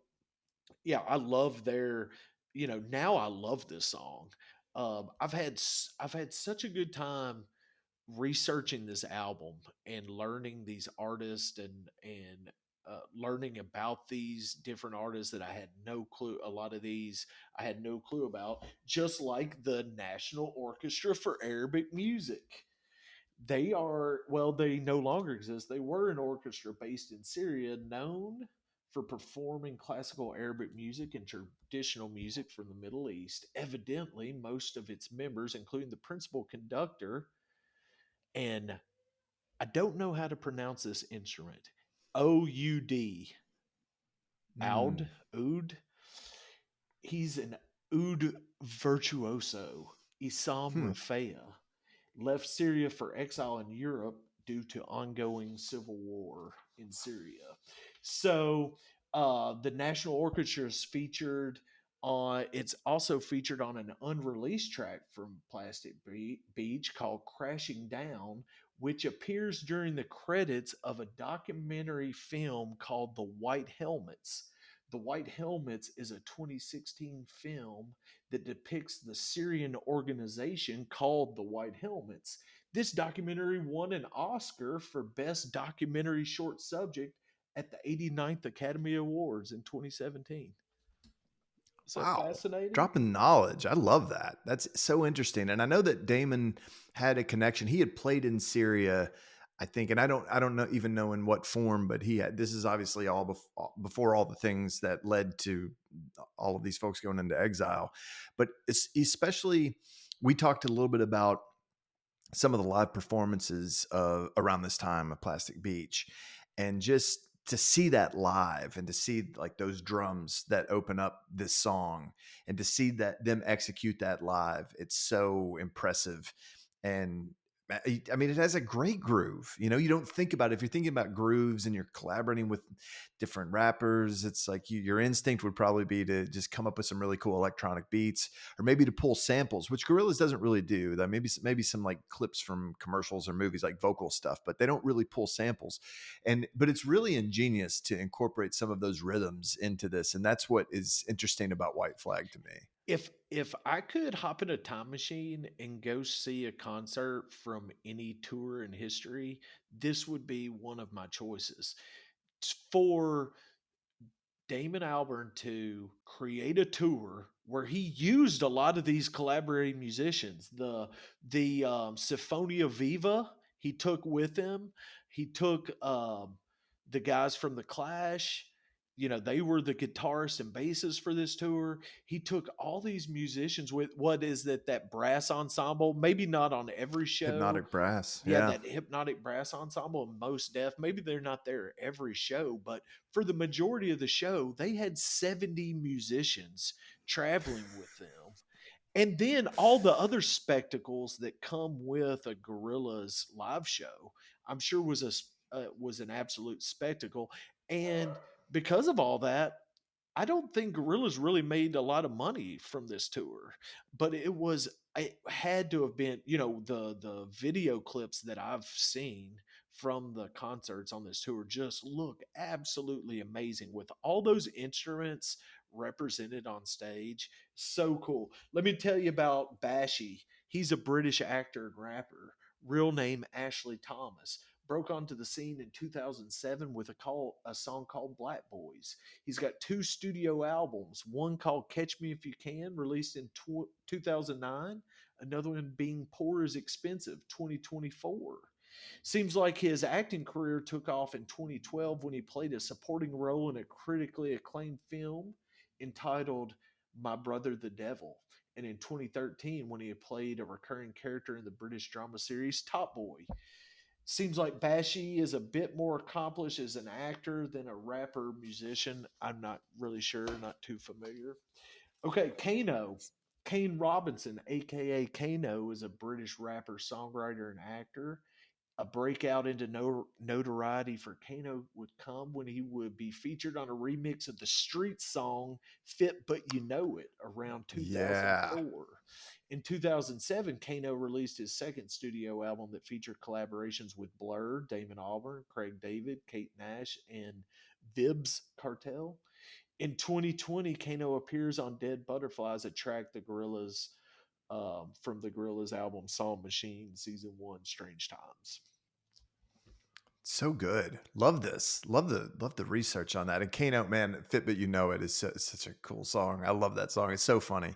yeah, I love their. Now I love this song. I've had such a good time researching this album and learning these artists and learning about these different artists that I had no clue. A lot of these I had no clue about, just like the National Orchestra for Arabic Music. They no longer exist. They were an orchestra based in Syria, known for performing classical Arabic music and traditional music from the Middle East. Evidently, most of its members, including the principal conductor, and I don't know how to pronounce this instrument. Mm. Oud. He's an oud virtuoso. Issam Hmm. Rafea left Syria for exile in Europe due to ongoing civil war in Syria. So the National Orchestra is featured on. It's also featured on an unreleased track from Plastic Beach called "Crashing Down," which appears during the credits of a documentary film called "The White Helmets." The White Helmets is a 2016 film that depicts the Syrian organization called the White Helmets. This documentary won an Oscar for Best Documentary Short Subject at the 89th Academy Awards in 2017. Is that Wow. fascinating? Dropping knowledge. I love that. That's so interesting. And I know that Damon had a connection. He had played in Syria, I think, and I don't know even know in what form, but he had. This is obviously all before all the things that led to all of these folks going into exile. But it's especially, we talked a little bit about some of the live performances around this time of Plastic Beach, and just to see that live and to see like those drums that open up this song and to see that them execute that live, it's so impressive. And I mean, it has a great groove. You don't think about it. If you're thinking about grooves and you're collaborating with different rappers, it's like your instinct would probably be to just come up with some really cool electronic beats, or maybe to pull samples, which Gorillaz doesn't really do. That maybe some like clips from commercials or movies, like vocal stuff, but they don't really pull samples. But it's really ingenious to incorporate some of those rhythms into this, and that's what is interesting about White Flag to me. If I could hop in a time machine and go see a concert from any tour in history, this would be one of my choices. For Damon Albarn to create a tour where he used a lot of these collaborating musicians. The Sinfonia Viva he took with him. He took the guys from the Clash. They were the guitarists and bassists for this tour. He took all these musicians with what is that brass ensemble? Maybe not on every show. Hypnotic Brass, Yeah, yeah. that hypnotic brass ensemble and most deaf. Maybe they're not there every show, but for the majority of the show, they had 70 musicians traveling with them. And then all the other spectacles that come with a Gorillaz live show, I'm sure was an absolute spectacle. And because of all that, I don't think Gorillaz really made a lot of money from this tour, but it had to have been, the video clips that I've seen from the concerts on this tour just look absolutely amazing with all those instruments represented on stage. So cool. Let me tell you about Bashy. He's a British actor and rapper. Real name Ashley Thomas. Broke onto the scene in 2007 with a song called Black Boys. He's got two studio albums, one called Catch Me If You Can, released in 2009, another one being Poor is Expensive, 2024. Seems like his acting career took off in 2012 when he played a supporting role in a critically acclaimed film entitled My Brother the Devil, and in 2013 when he played a recurring character in the British drama series Top Boy. Seems like Bashy is a bit more accomplished as an actor than a rapper musician. I'm not really sure, not too familiar. Okay, Kano. Kane Robinson, aka Kano, is a British rapper, songwriter, and actor. A breakout into notoriety for Kano would come when he would be featured on a remix of the street song Fit But You Know It around Yeah. 2004. In 2007, Kano released his second studio album that featured collaborations with Blur, Damon Albarn, Craig David, Kate Nash, and Vibs Cartel. In 2020, Kano appears on Dead Butterflies, a track from the Gorillaz album Song Machine, Season 1, Strange Times. So good. Love this. Love the research on that. And Kano, man, Fit But You Know It is such a cool song. I love that song. It's so funny.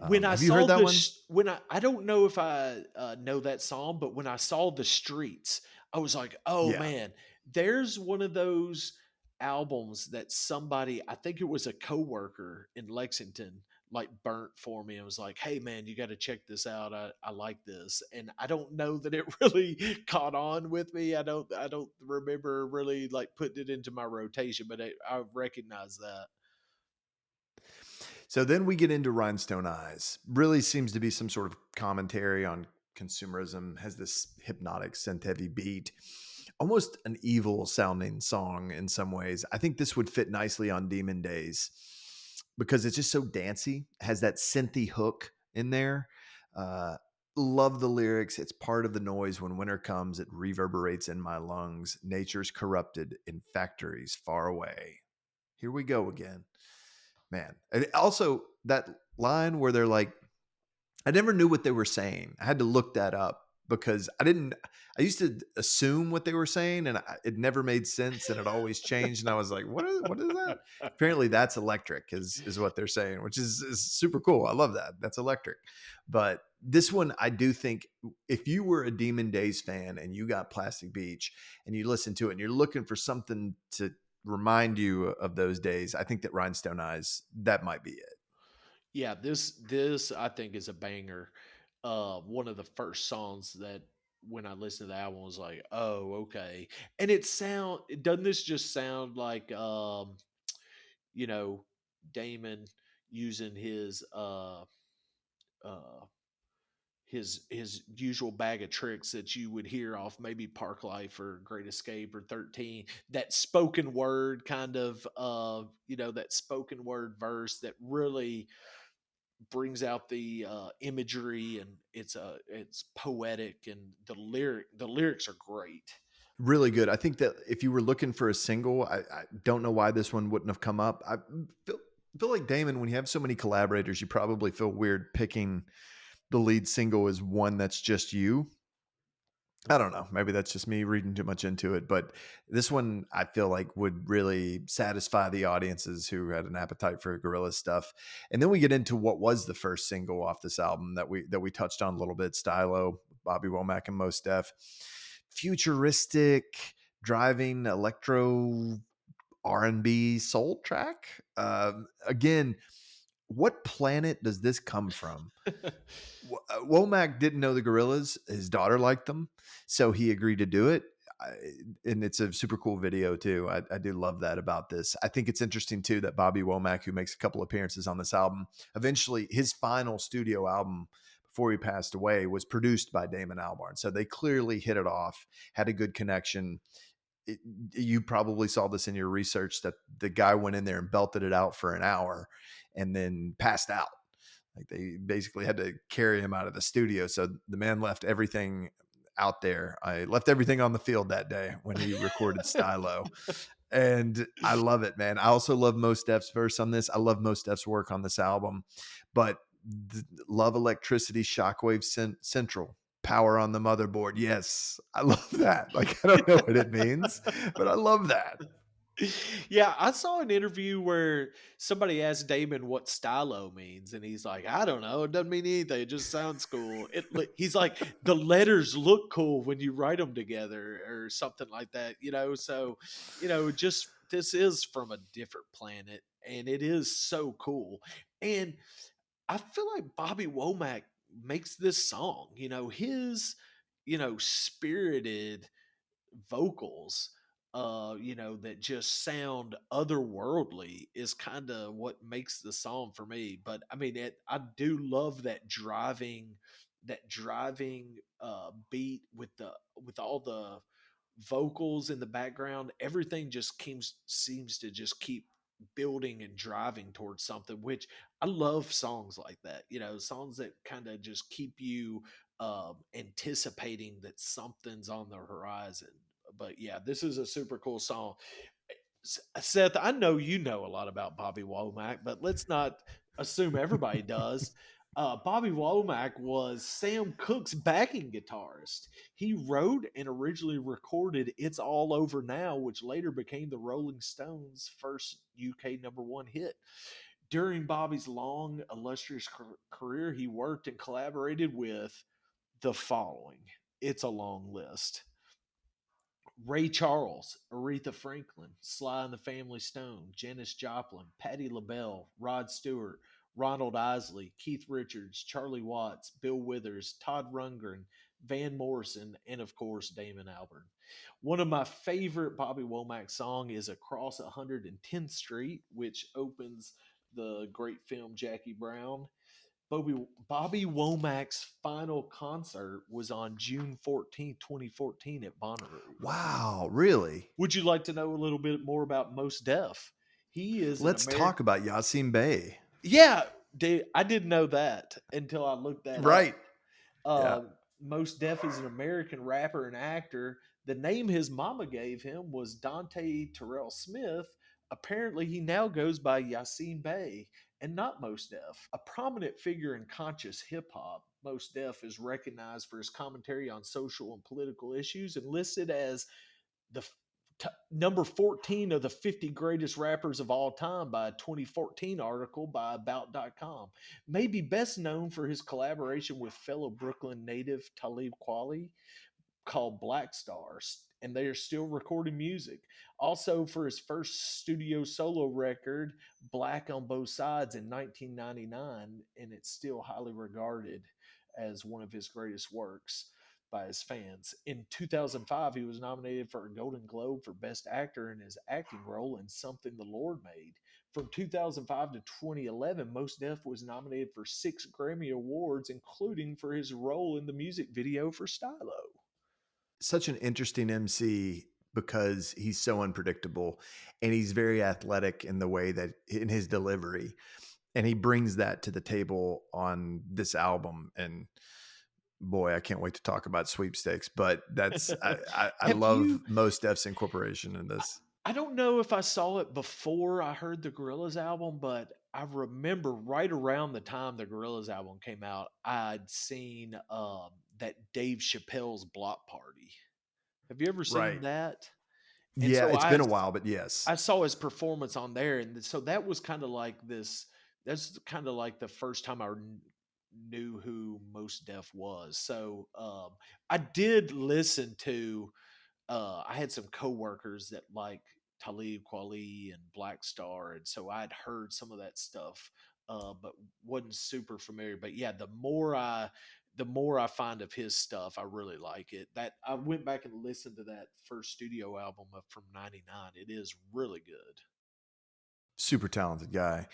When I Have you saw heard that one? when I don't know if I know that song, but when I saw the streets, I was like, oh Yeah. man, there's one of those albums that somebody, I think it was a coworker in Lexington, like burnt for me and was like, hey man, you got to check this out. I like this. And I don't know that it really caught on with me. I don't remember really like putting it into my rotation, but I recognize that. So then we get into Rhinestone Eyes. Really seems to be some sort of commentary on consumerism, has this hypnotic synth heavy beat, almost an evil sounding song in some ways. I think this would fit nicely on Demon Days because it's just so dancey, has that synthy hook in there. Uh, Love the lyrics. It's part of the noise. When winter comes, it reverberates in my lungs. Nature's corrupted in factories far away. Here we go again, man. And also that line where they're like, I never knew what they were saying. I had to look that up because I used to assume what they were saying and it never made sense and it always changed. And I was like, what is that? Apparently that's electric is what they're saying, which is super cool. I love that. That's electric. But this one, I do think if you were a Demon Days fan and you got Plastic Beach and you listen to it and you're looking for something to remind you of those days, I think that Rhinestone Eyes, that might be it. Yeah, this I think is a banger. One of the first songs that when I listened to the album was like, oh, okay. And doesn't this just sound like you know, Damon using uh his usual bag of tricks that you would hear off maybe Park Life or Great Escape or 13, that spoken word kind of that spoken word verse that really brings out the imagery, and it's poetic, and the lyrics are great. Really good. I think that if you were looking for a single, I don't know why this one wouldn't have come up. I feel, feel like Damon, when you have so many collaborators, you probably feel weird picking the lead single as one that's just you. I don't know. Maybe that's just me reading too much into it, but this one I feel like would really satisfy the audiences who had an appetite for Gorillaz stuff. And then we get into what was the first single off this album that we touched on a little bit, Stylo, Bobby Womack and Mos Def. Futuristic, driving electro R&B soul track. Again, what planet does this come from? Womack didn't know the Gorillas. His daughter liked them, so he agreed to do it. I, and it's a super cool video too. I do love that about this. I think it's interesting too that Bobby Womack, who makes a couple appearances on this album, eventually his final studio album before he passed away was produced by Damon Albarn. So they clearly hit it off, had a good connection. You probably saw this in your research that the guy went in there and belted it out for an hour and then passed out. Like they basically had to carry him out of the studio. So the man left everything out there. I left everything on the field that day when he recorded Stylo. And I love it, man. I also love Mos Def's verse on this. I love Mos Def's work on this album, but love electricity, shockwave central, power on the motherboard. Yes, I love that. Like, I don't know what it means, but I love that. Yeah, I saw an interview where somebody asked Damon what stylo means, and he's like, "I don't know. It doesn't mean anything. It just sounds cool." He's like, "The letters look cool when you write them together, or something like that." So just this is from a different planet, and it is so cool. And I feel like Bobby Womack makes this song. His spirited vocals that just sound otherworldly is kind of what makes the song for me. But I mean, I do love that driving beat with all the vocals in the background. Everything just seems to just keep building and driving towards something, which I love. Songs like that, songs that kind of just keep you anticipating that something's on the horizon. But yeah, this is a super cool song. Seth, I know you know a lot about Bobby Womack, but let's not assume everybody does. Bobby Womack was Sam Cooke's backing guitarist. He wrote and originally recorded "It's All Over Now," which later became the Rolling Stones' first UK #1 hit. During Bobby's long, illustrious career, he worked and collaborated with the following. It's a long list: Ray Charles, Aretha Franklin, Sly and the Family Stone, Janis Joplin, Patti LaBelle, Rod Stewart, Ronald Isley, Keith Richards, Charlie Watts, Bill Withers, Todd Rundgren, Van Morrison, and of course Damon Albarn. One of my favorite Bobby Womack song is "Across 110th Street," which opens the great film Jackie Brown. Bobby Womack's final concert was on June 14th, 2014 at Bonnaroo. Wow, really? Would you like to know a little bit more about Mos Def? He is an Let's talk American. about Yasin Bey. Yeah, I didn't know that until I looked that up. Right. Yeah. Uh, Mos Def is an American rapper and actor. The name his mama gave him was Dante Terrell Smith. Apparently, he now goes by Yasin Bey and not Mos Def. A prominent figure in conscious hip hop, Mos Def is recognized for his commentary on social and political issues and listed as the number 14 of the 50 greatest rappers of all time by a 2014 article by About.com. Maybe best known for his collaboration with fellow Brooklyn native Talib Kweli, called Black Stars, and they are still recording music. Also, for his first studio solo record, Black on Both Sides, in 1999, and it's still highly regarded as one of his greatest works by his fans. In 2005, he was nominated for a Golden Globe for Best Actor in his acting role in Something the Lord Made. From 2005 to 2011, Mos Def was nominated for 6 Grammy Awards, including for his role in the music video for Stylo. Such an interesting MC because he's so unpredictable and he's very athletic in the way that in his delivery. And he brings that to the table on this album. And boy, I can't wait to talk about sweepstakes. But that's I Have love you? Mos Def's incorporation in this. I don't know if I saw it before I heard the Gorillaz album, but I remember right around the time the Gorillaz album came out, I'd seen that Dave Chappelle's Block Party. Have you ever seen Right. that? And Yeah, so it's been a while, but yes. I saw his performance on there, and so that was kind of like this. That's kind of like the first time I knew who Mos Def was. So I did listen to. I had some coworkers that like Talib Kweli and Black Star, and so I'd heard some of that stuff, but wasn't super familiar. But yeah, the more I find of his stuff, I really like it. That I went back and listened to that first studio album from '99. It is really good. Super talented guy.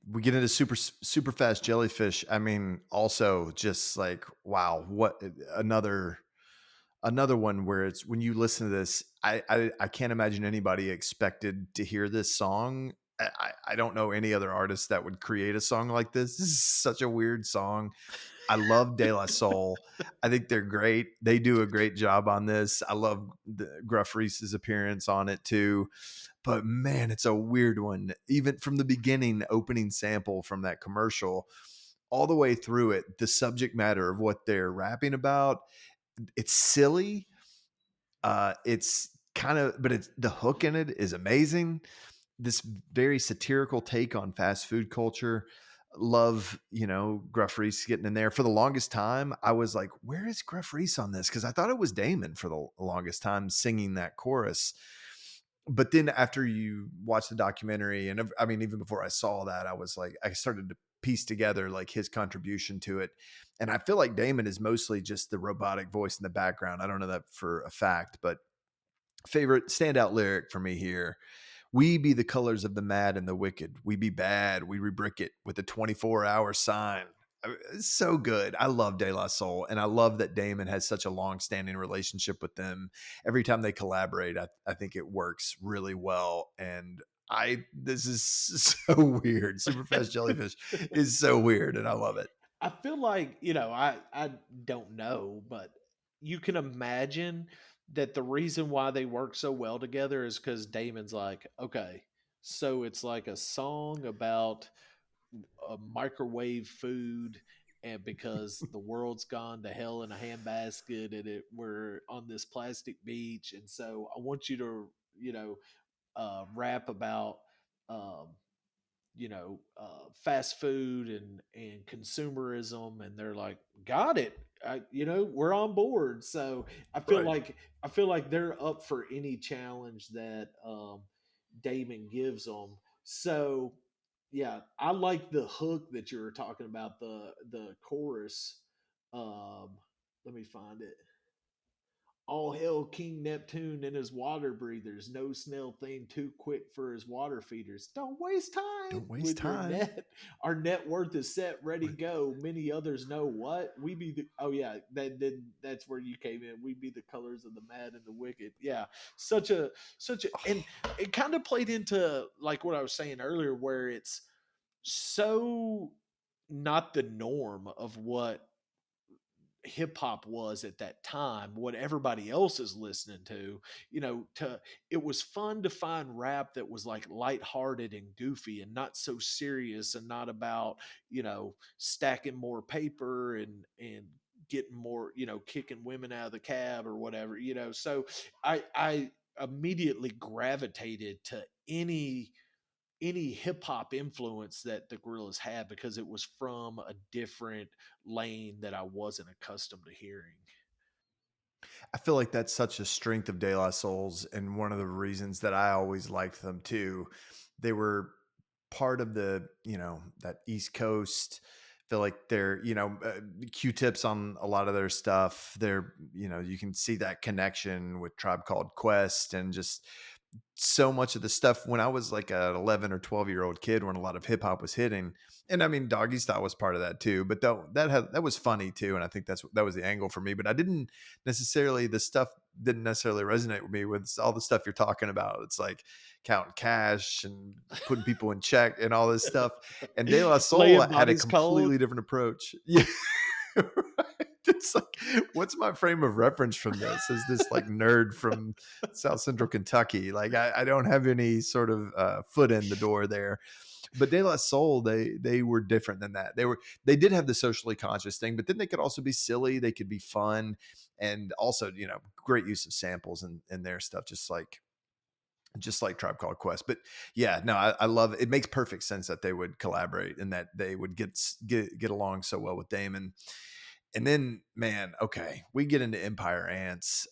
We get into super fast jellyfish. I mean, also just like wow, what another one where it's when you listen to this, I can't imagine anybody expected to hear this song. I don't know any other artist that would create a song like this. This is such a weird song. I love De La Soul. I think they're great. They do a great job on this. I love Gruff Reese's appearance on it too. but man, it's a weird one. Even from the beginning, opening sample from that commercial, all the way through it, the subject matter of what they're rapping about, it's silly. It's kind of, but it's the hook in it is amazing. This very satirical take on fast food culture. Love, Gruff Reese getting in there. For the longest time, I was like, where is Gruff Reese on this? Because I thought it was Damon for the longest time singing that chorus. But then after you watch the documentary, and I mean, even before I saw that, I was like, I started to piece together like his contribution to it. And I feel like Damon is mostly just the robotic voice in the background. I don't know that for a fact, but favorite standout lyric for me here: we be the colors of the mad and the wicked. We be bad. We rebrick it with a 24-hour sign. It's so good. I love De La Soul, and I love that Damon has such a long-standing relationship with them. Every time they collaborate, I think it works really well. And this is so weird. Superfast Jellyfish is so weird, and I love it. I feel like, I don't know, but you can imagine that the reason why they work so well together is because Damon's like, okay, so it's like a song about a microwave food, and because the world's gone to hell in a handbasket, and we're on this plastic beach, and so I want you to, rap about um, fast food and consumerism, and they're like, got it. We're on board. So I feel Right. like I feel like they're up for any challenge that Damon gives them. So yeah, I like the hook that you were talking about, the chorus. Um, Let me find it. All hail King Neptune and his water breathers. No snail thing too quick for his water feeders. Don't waste time Don't waste with your time. net. Our net worth is set, ready, go. Many others know what we be. Oh yeah, that's where you came in. We be the colors of the mad and the wicked. Yeah, such a, and it kind of played into like what I was saying earlier, where it's so not the norm of what hip hop was at that time, what everybody else is listening to, to it was fun to find rap that was like lighthearted and goofy and not so serious, and not about, stacking more paper and getting more, kicking women out of the cab or whatever, so I immediately gravitated to any hip hop influence that the Gorillaz had, because it was from a different lane that I wasn't accustomed to hearing. I feel like that's such a strength of De La Soul's, and one of the reasons that I always liked them too. They were part of that East Coast. I feel like they're, Q-tips on a lot of their stuff. They're, you can see that connection with Tribe Called Quest, and just so much of the stuff when I was like an 11 or 12-year-old kid, when a lot of hip hop was hitting. And I mean, Doggy Style was part of that too, but that was funny too. And I think that was the angle for me, but I didn't necessarily, the stuff didn't necessarily resonate with me with all the stuff you're talking about. It's like counting cash and putting people in check and all this stuff. And De La Soul Laying had a bodies cold. completely different approach. Yeah. Right. It's like, what's my frame of reference from this? Is this like nerd from South Central Kentucky? Like, I don't have any sort of foot in the door there. But De La Soul, they were different than that. They did have the socially conscious thing, but then they could also be silly. They could be fun, and also, great use of samples and their stuff, just like Tribe Called Quest. But yeah, no, I love it. It makes perfect sense that they would collaborate and that they would get along so well with Damon. And then, man, okay, we get into Empire Ants.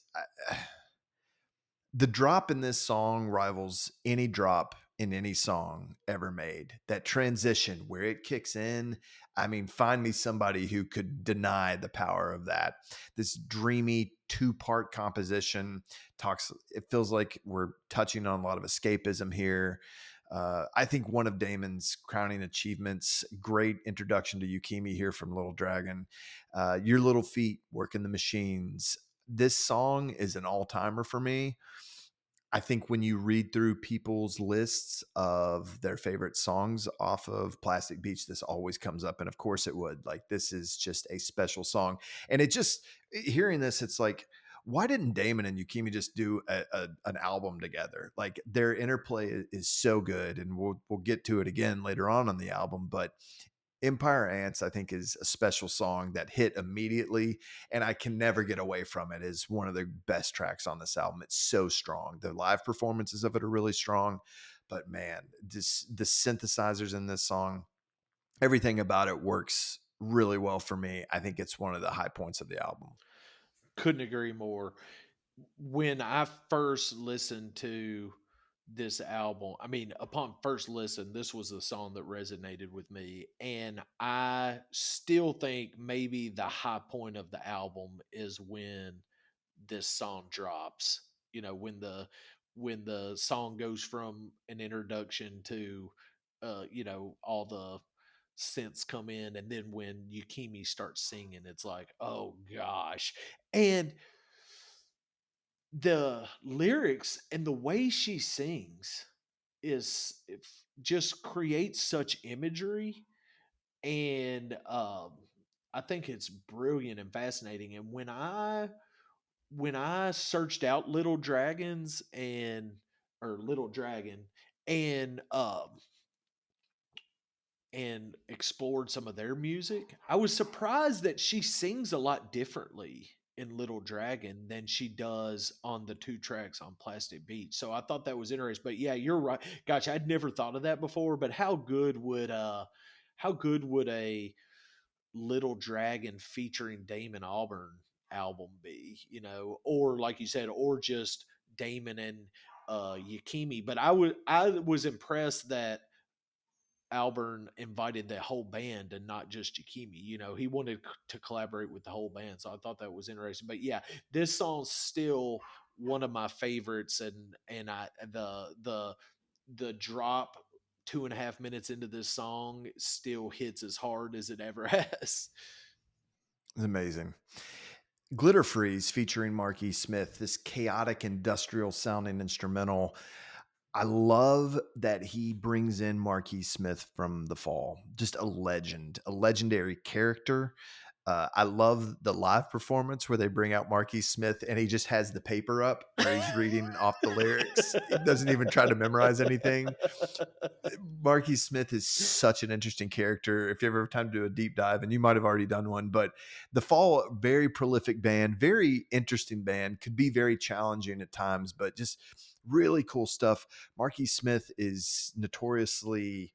The drop in this song rivals any drop in any song ever made. That transition where it kicks in, I mean, find me somebody who could deny the power of that. This dreamy two-part composition it feels like we're touching on a lot of escapism here. I think one of Damon's crowning achievements, great introduction to Yukimi here from Little Dragon. Your Little Feet, Working the Machines. This song is an all-timer for me. I think when you read through people's lists of their favorite songs off of Plastic Beach, this always comes up. And of course it would. Like, this is just a special song. And hearing this, it's like, why didn't Damon and Yukimi just do an album together? Like their interplay is so good, and we'll get to it again later on the album. But Empire Ants, I think, is a special song that hit immediately, and I can never get away from it. Is one of the best tracks on this album. It's so strong. The live performances of it are really strong, but man, the synthesizers in this song, everything about it works really well for me. I think it's one of the high points of the album. Couldn't agree more. When I first listened to this album, I mean, upon first listen, this was the song that resonated with me. And I still think maybe the high point of the album is when this song drops. You know, when the song goes from an introduction to you know, all the synths come in, and then when Yukimi starts singing, it's like, oh gosh. And the lyrics and the way she sings just creates such imagery, and I think it's brilliant and fascinating. And when I searched out Little Dragons and or Little Dragon and explored some of their music, I was surprised that she sings a lot differently in Little Dragon than she does on the 2 tracks on Plastic Beach. So I thought that was interesting. But yeah, you're right. Gosh, I'd never thought of that before, but how good would a Little Dragon featuring Damon Albarn album be, you know, or like you said, or just Damon and Yakimi. But I was impressed that Albarn invited the whole band and not just Yakimi. You know, he wanted to collaborate with the whole band, so I thought that was interesting. But yeah, this song's still one of my favorites, and I the drop 2.5 minutes into this song still hits as hard as it ever has. It's amazing. Glitter Freeze featuring Marquis Smith, this chaotic industrial sounding instrumental. I love that he brings in Marquis Smith from The Fall, just a legend, a legendary character. I love the live performance where they bring out Marquis Smith and he just has the paper up where he's reading off the lyrics. He doesn't even try to memorize anything. Marquis Smith is such an interesting character. If you ever have time to do a deep dive, and you might have already done one, but The Fall, very prolific band, very interesting band, could be very challenging at times, but just really cool stuff. Marquis Smith is notoriously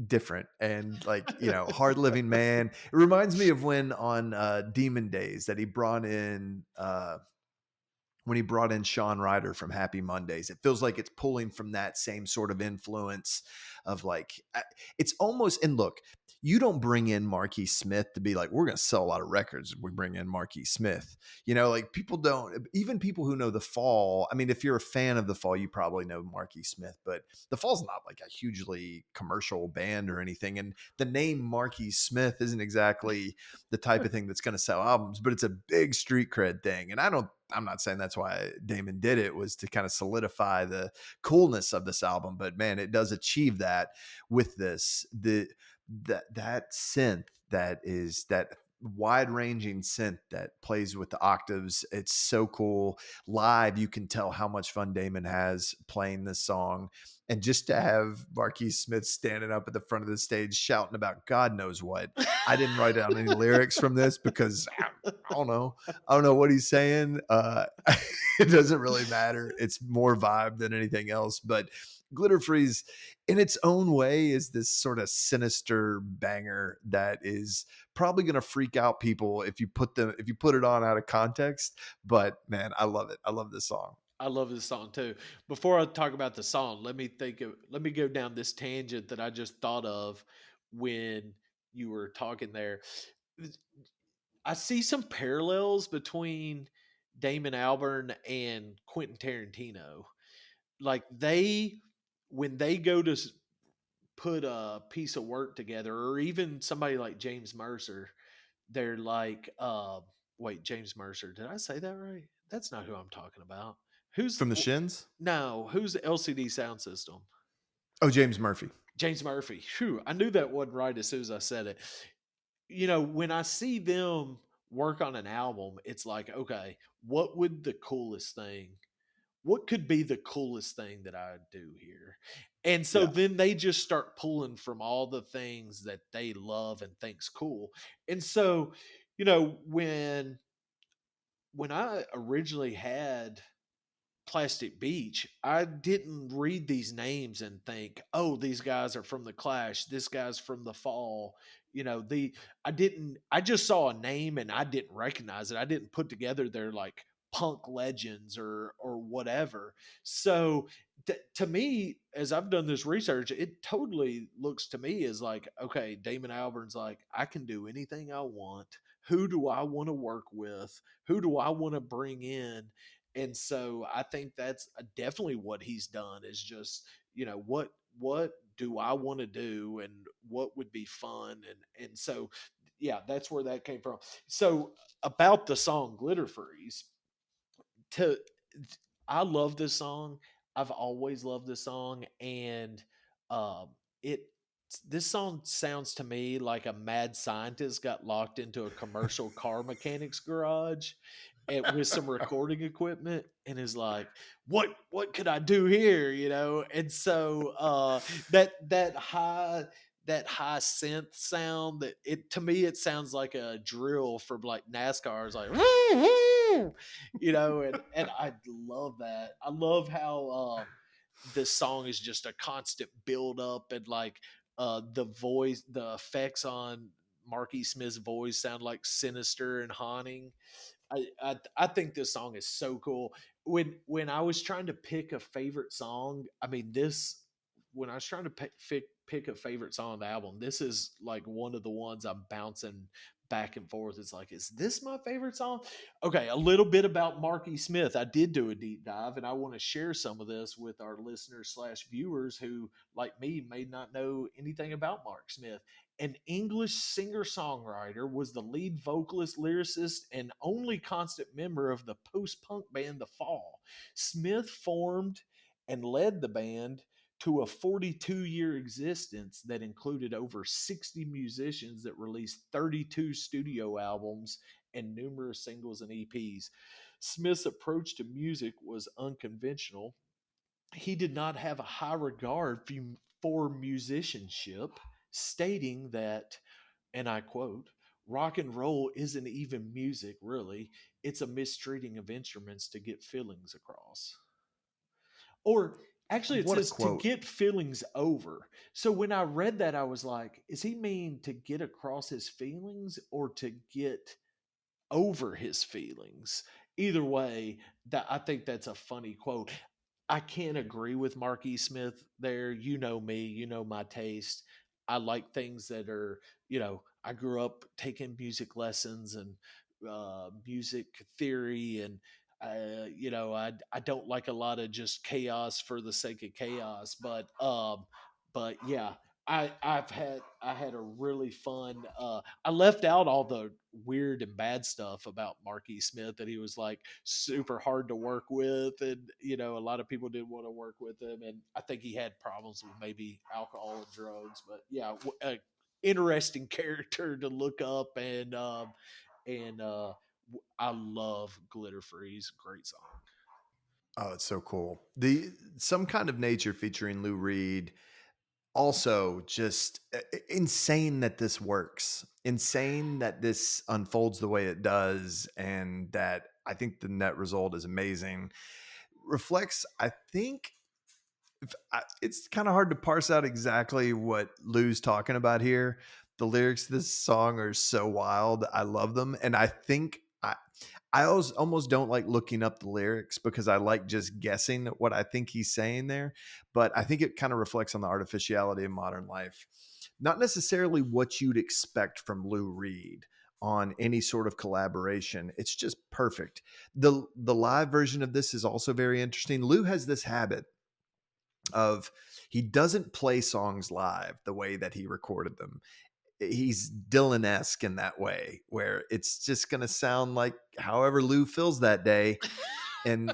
different and like, you know, hard living man. It reminds me of when on Demon Days that he brought in when he brought in Sean Ryder from Happy Mondays. It feels like it's pulling from that same sort of influence of like, it's almost, and look, you don't bring in Marquis Smith to be like, we're going to sell a lot of records if we bring in Marquis Smith. You know, like people don't, even people who know The Fall. I mean, if you're a fan of The Fall, you probably know Marquis Smith, but The Fall's not like a hugely commercial band or anything. And the name Marquis Smith isn't exactly the type of thing that's going to sell albums, but it's a big street cred thing. And I'm not saying that's why Damon did it, was to kind of solidify the coolness of this album, but man, it does achieve that with this. That synth, that is that wide ranging synth that plays with the octaves. It's so cool. Live, you can tell how much fun Damon has playing this song. And just to have Marquis Smith standing up at the front of the stage shouting about God knows what. I didn't write down any lyrics from this because I don't know. I don't know what he's saying. It doesn't really matter. It's more vibe than anything else. But Glitter Freeze, in its own way, is this sort of sinister banger that is probably going to freak out people if you put it on out of context. But man, I love it. I love this song. I love this song too. Before I talk about the song, let me go down this tangent that I just thought of when you were talking there. I see some parallels between Damon Albarn and Quentin Tarantino. Like when they go to put a piece of work together, or even somebody like James Mercer, they're like, wait, James Mercer, did I say that right? That's not who I'm talking about. Who's From the Shins? no, who's the LCD Sound System? Oh, James Murphy. James Murphy. Phew, I knew that wasn't right as soon as I said it. You know, when I see them work on an album, it's like, okay, what would the coolest thing what could be the coolest thing that I do here? And so Yeah. then they just start pulling from all the things that they love and think's cool. And so, when I originally had Plastic Beach, I didn't read these names and think, "Oh, these guys are from the Clash. This guy's from the Fall." The I didn't. I just saw a name and I didn't recognize it. I didn't put together their like punk legends or whatever. So to me, as I've done this research, it totally looks to me as like, okay, Damon Albarn's like, I can do anything I want. Who do I want to work with? Who do I want to bring in? And so I think that's definitely what he's done is just, what do I want to do and what would be fun and so yeah, that's where that came from. So about the song Glitter Freeze, to I love this song. I've always loved this song, and it this song sounds to me like a mad scientist got locked into a commercial car mechanic's garage with some recording equipment and is like, what could I do here? And so that high synth sound that it to me it sounds like a drill from like NASCAR. It's like and I love that. I love how this song is just a constant build up and like the effects on Marky Smith's voice sound like sinister and haunting. I think this song is so cool. When I was trying to pick a favorite song, I mean this when I was trying to pick a favorite song on the album, this is like one of the ones I'm bouncing back and forth. It's like, is this my favorite song? Okay, a little bit about Marky Smith. I did do a deep dive, and I want to share some of this with our listeners slash viewers who, like me, may not know anything about Mark Smith. An English singer songwriter, was the lead vocalist, lyricist, and only constant member of the post punk band The Fall. Smith formed and led the band to a 42-year existence that included over 60 musicians that released 32 studio albums and numerous singles and EPs. Smith's approach to music was unconventional. He did not have a high regard for musicianship, stating that, and I quote, rock and roll isn't even music, really. It's a mistreating of instruments to get feelings across. Or actually, it What a says to quote. get feelings over. So when I read that, I was like, is he mean to get across his feelings or to get over his feelings? Either way, that I think that's a funny quote. I can't agree with Mark E. Smith there. You know me, you know my taste. I like things that are, I grew up taking music lessons and music theory, and I don't like a lot of just chaos for the sake of chaos. But yeah, I had a really fun. I left out all the weird and bad stuff about Marky Smith, that he was like super hard to work with, and a lot of people didn't want to work with him, and I think he had problems with maybe alcohol and drugs. But yeah, a interesting character to look up, and I love Glitter Freeze, great song. Oh, it's so cool. The Some Kind of Nature featuring Lou Reed, also just insane that this works. Insane that this unfolds the way it does, and that I think the net result is amazing. Reflects, I think, it's kind of hard to parse out exactly what Lou's talking about here. The lyrics to this song are so wild. I love them. And I think I almost don't like looking up the lyrics because I like just guessing what I think he's saying there. But I think it kind of reflects on the artificiality of modern life. Not necessarily what you'd expect from Lou Reed on any sort of collaboration. It's just perfect. The live version of this is also very interesting. Lou has this habit of he doesn't play songs live the way that he recorded them. He's Dylan-esque in that way, where it's just going to sound like however Lou feels that day. And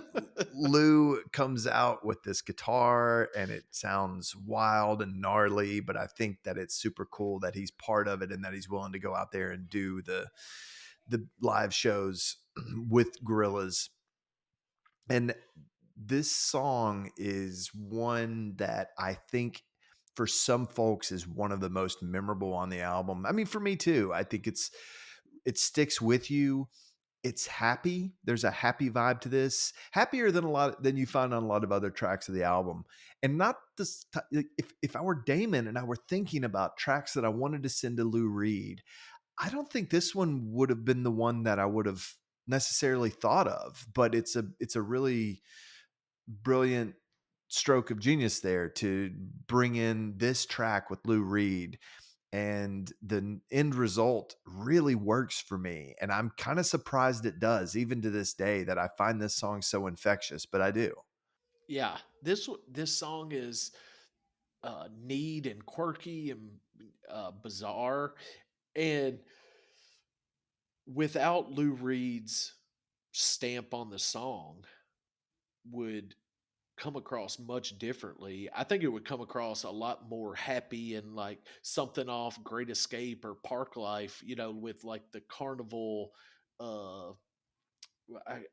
Lou comes out with this guitar and it sounds wild and gnarly, but I think that it's super cool that he's part of it and that he's willing to go out there and do the live shows with Gorillaz. And this song is one that I think for some folks is one of the most memorable on the album. I mean, for me too. I think it sticks with you. It's happy. There's a happy vibe to this, happier than a lot than you find on a lot of other tracks of the album. And not this. Like, if I were Damon and I were thinking about tracks that I wanted to send to Lou Reed, I don't think this one would have been the one that I would have necessarily thought of. But it's a really brilliant stroke of genius there to bring in this track with Lou Reed, and the end result really works for me, and I'm kind of surprised it does even to this day, that I find this song so infectious, but I do. Yeah, this song is neat and quirky and bizarre, and without Lou Reed's stamp on the song, would come across much differently. I think it would come across a lot more happy and like something off Great Escape or Park Life, with like the carnival. Uh,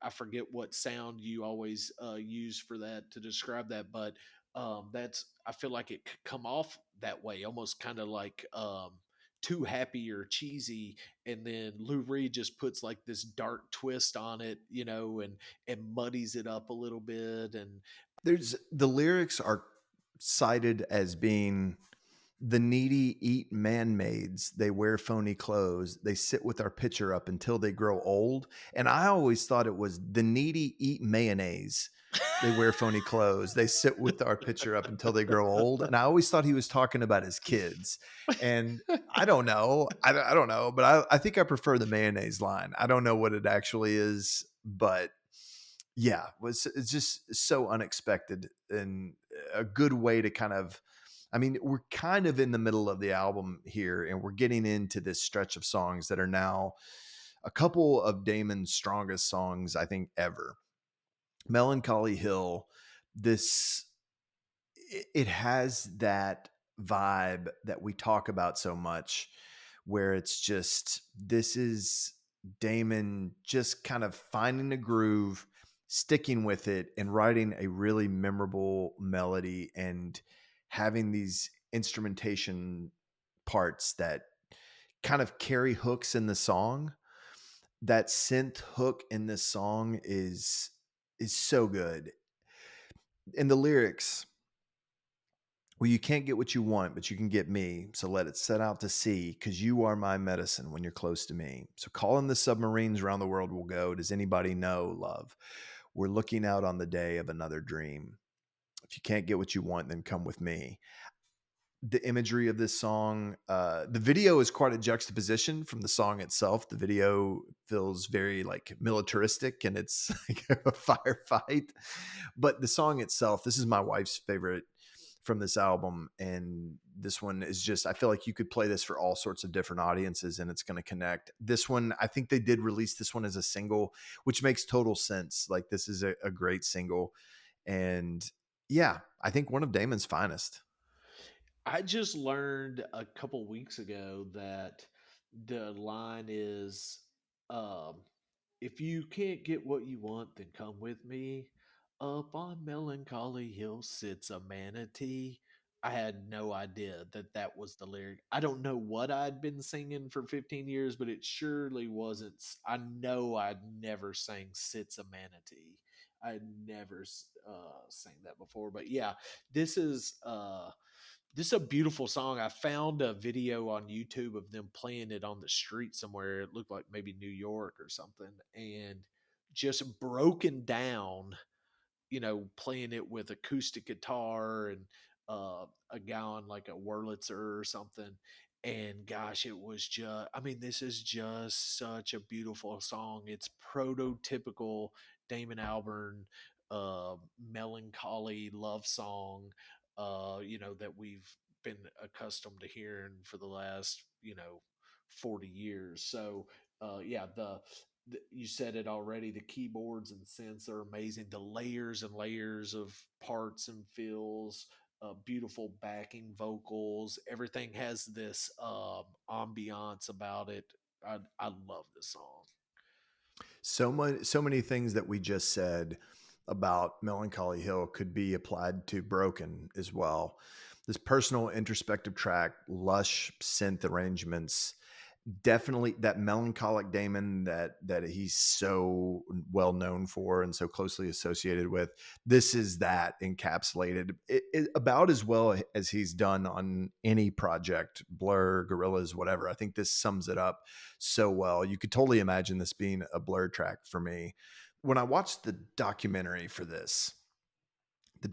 I forget what sound you always use for that to describe that, but that's I feel like it could come off that way, almost kind of like too happy or cheesy, and then Lou Reed just puts like this dark twist on it, and muddies it up a little bit, and There's the lyrics are cited as being: the needy eat man-maids, they wear phony clothes, they sit with our pitcher up until they grow old. And I always thought it was: the needy eat mayonnaise, they wear phony clothes, they sit with our pitcher up until they grow old. And I always thought he was talking about his kids. And I don't know. I don't know, but I think I prefer the mayonnaise line. I don't know what it actually is, but yeah, it's just so unexpected and a good way to kind of, I mean, we're kind of in the middle of the album here, and we're getting into this stretch of songs that are now a couple of Damon's strongest songs, I think, ever. Melancholy Hill, this it has that vibe that we talk about so much, where it's just, this is Damon just kind of finding a groove, sticking with it, and writing a really memorable melody, and having these instrumentation parts that kind of carry hooks in the song. That synth hook in this song is so good. And the lyrics: well, you can't get what you want, but you can get me. So let it set out to sea, because you are my medicine when you're close to me. So calling the submarines around the world will go. Does anybody know, love? We're looking out on the day of another dream. If you can't get what you want, then come with me. The imagery of this song, the video is quite a juxtaposition from the song itself. The video feels very like militaristic, and it's like a firefight. But the song itself, this is my wife's favorite from this album, and this one is just, I feel like you could play this for all sorts of different audiences and it's going to connect. This one, I think they did release this one as a single, which makes total sense. Like, this is a great single, and yeah, I think one of Damon's finest. I just learned a couple weeks ago that the line is, um, if you can't get what you want, then come with me. Up on Melancholy Hill sits a manatee. I had no idea that that was the lyric. I don't know what I'd been singing for 15 years, but it surely wasn't. I know I'd never sang Sits a Manatee. I'd never sang that before. But yeah, this is. This is a beautiful song. I found a video on YouTube of them playing it on the street somewhere. It looked like maybe New York or something, and just broken down, playing it with acoustic guitar and a guy on like a Wurlitzer or something. And gosh, it was just, I mean, this is just such a beautiful song. It's prototypical Damon Albarn melancholy love song, that we've been accustomed to hearing for the last, 40 years. So, yeah, you said it already, the keyboards and synths are amazing, the layers and layers of parts and fills, beautiful backing vocals, everything has this ambiance about it, I love this song. So many things that we just said about Melancholy Hill could be applied to Broken as well. This personal introspective track, lush synth arrangements, definitely that melancholic Damon that he's so well known for and so closely associated with. This is that encapsulated about as well as he's done on any project, Blur, Gorillaz, whatever. I think this sums it up so well. You could totally imagine this being a Blur track for me. When I watched the documentary for this, the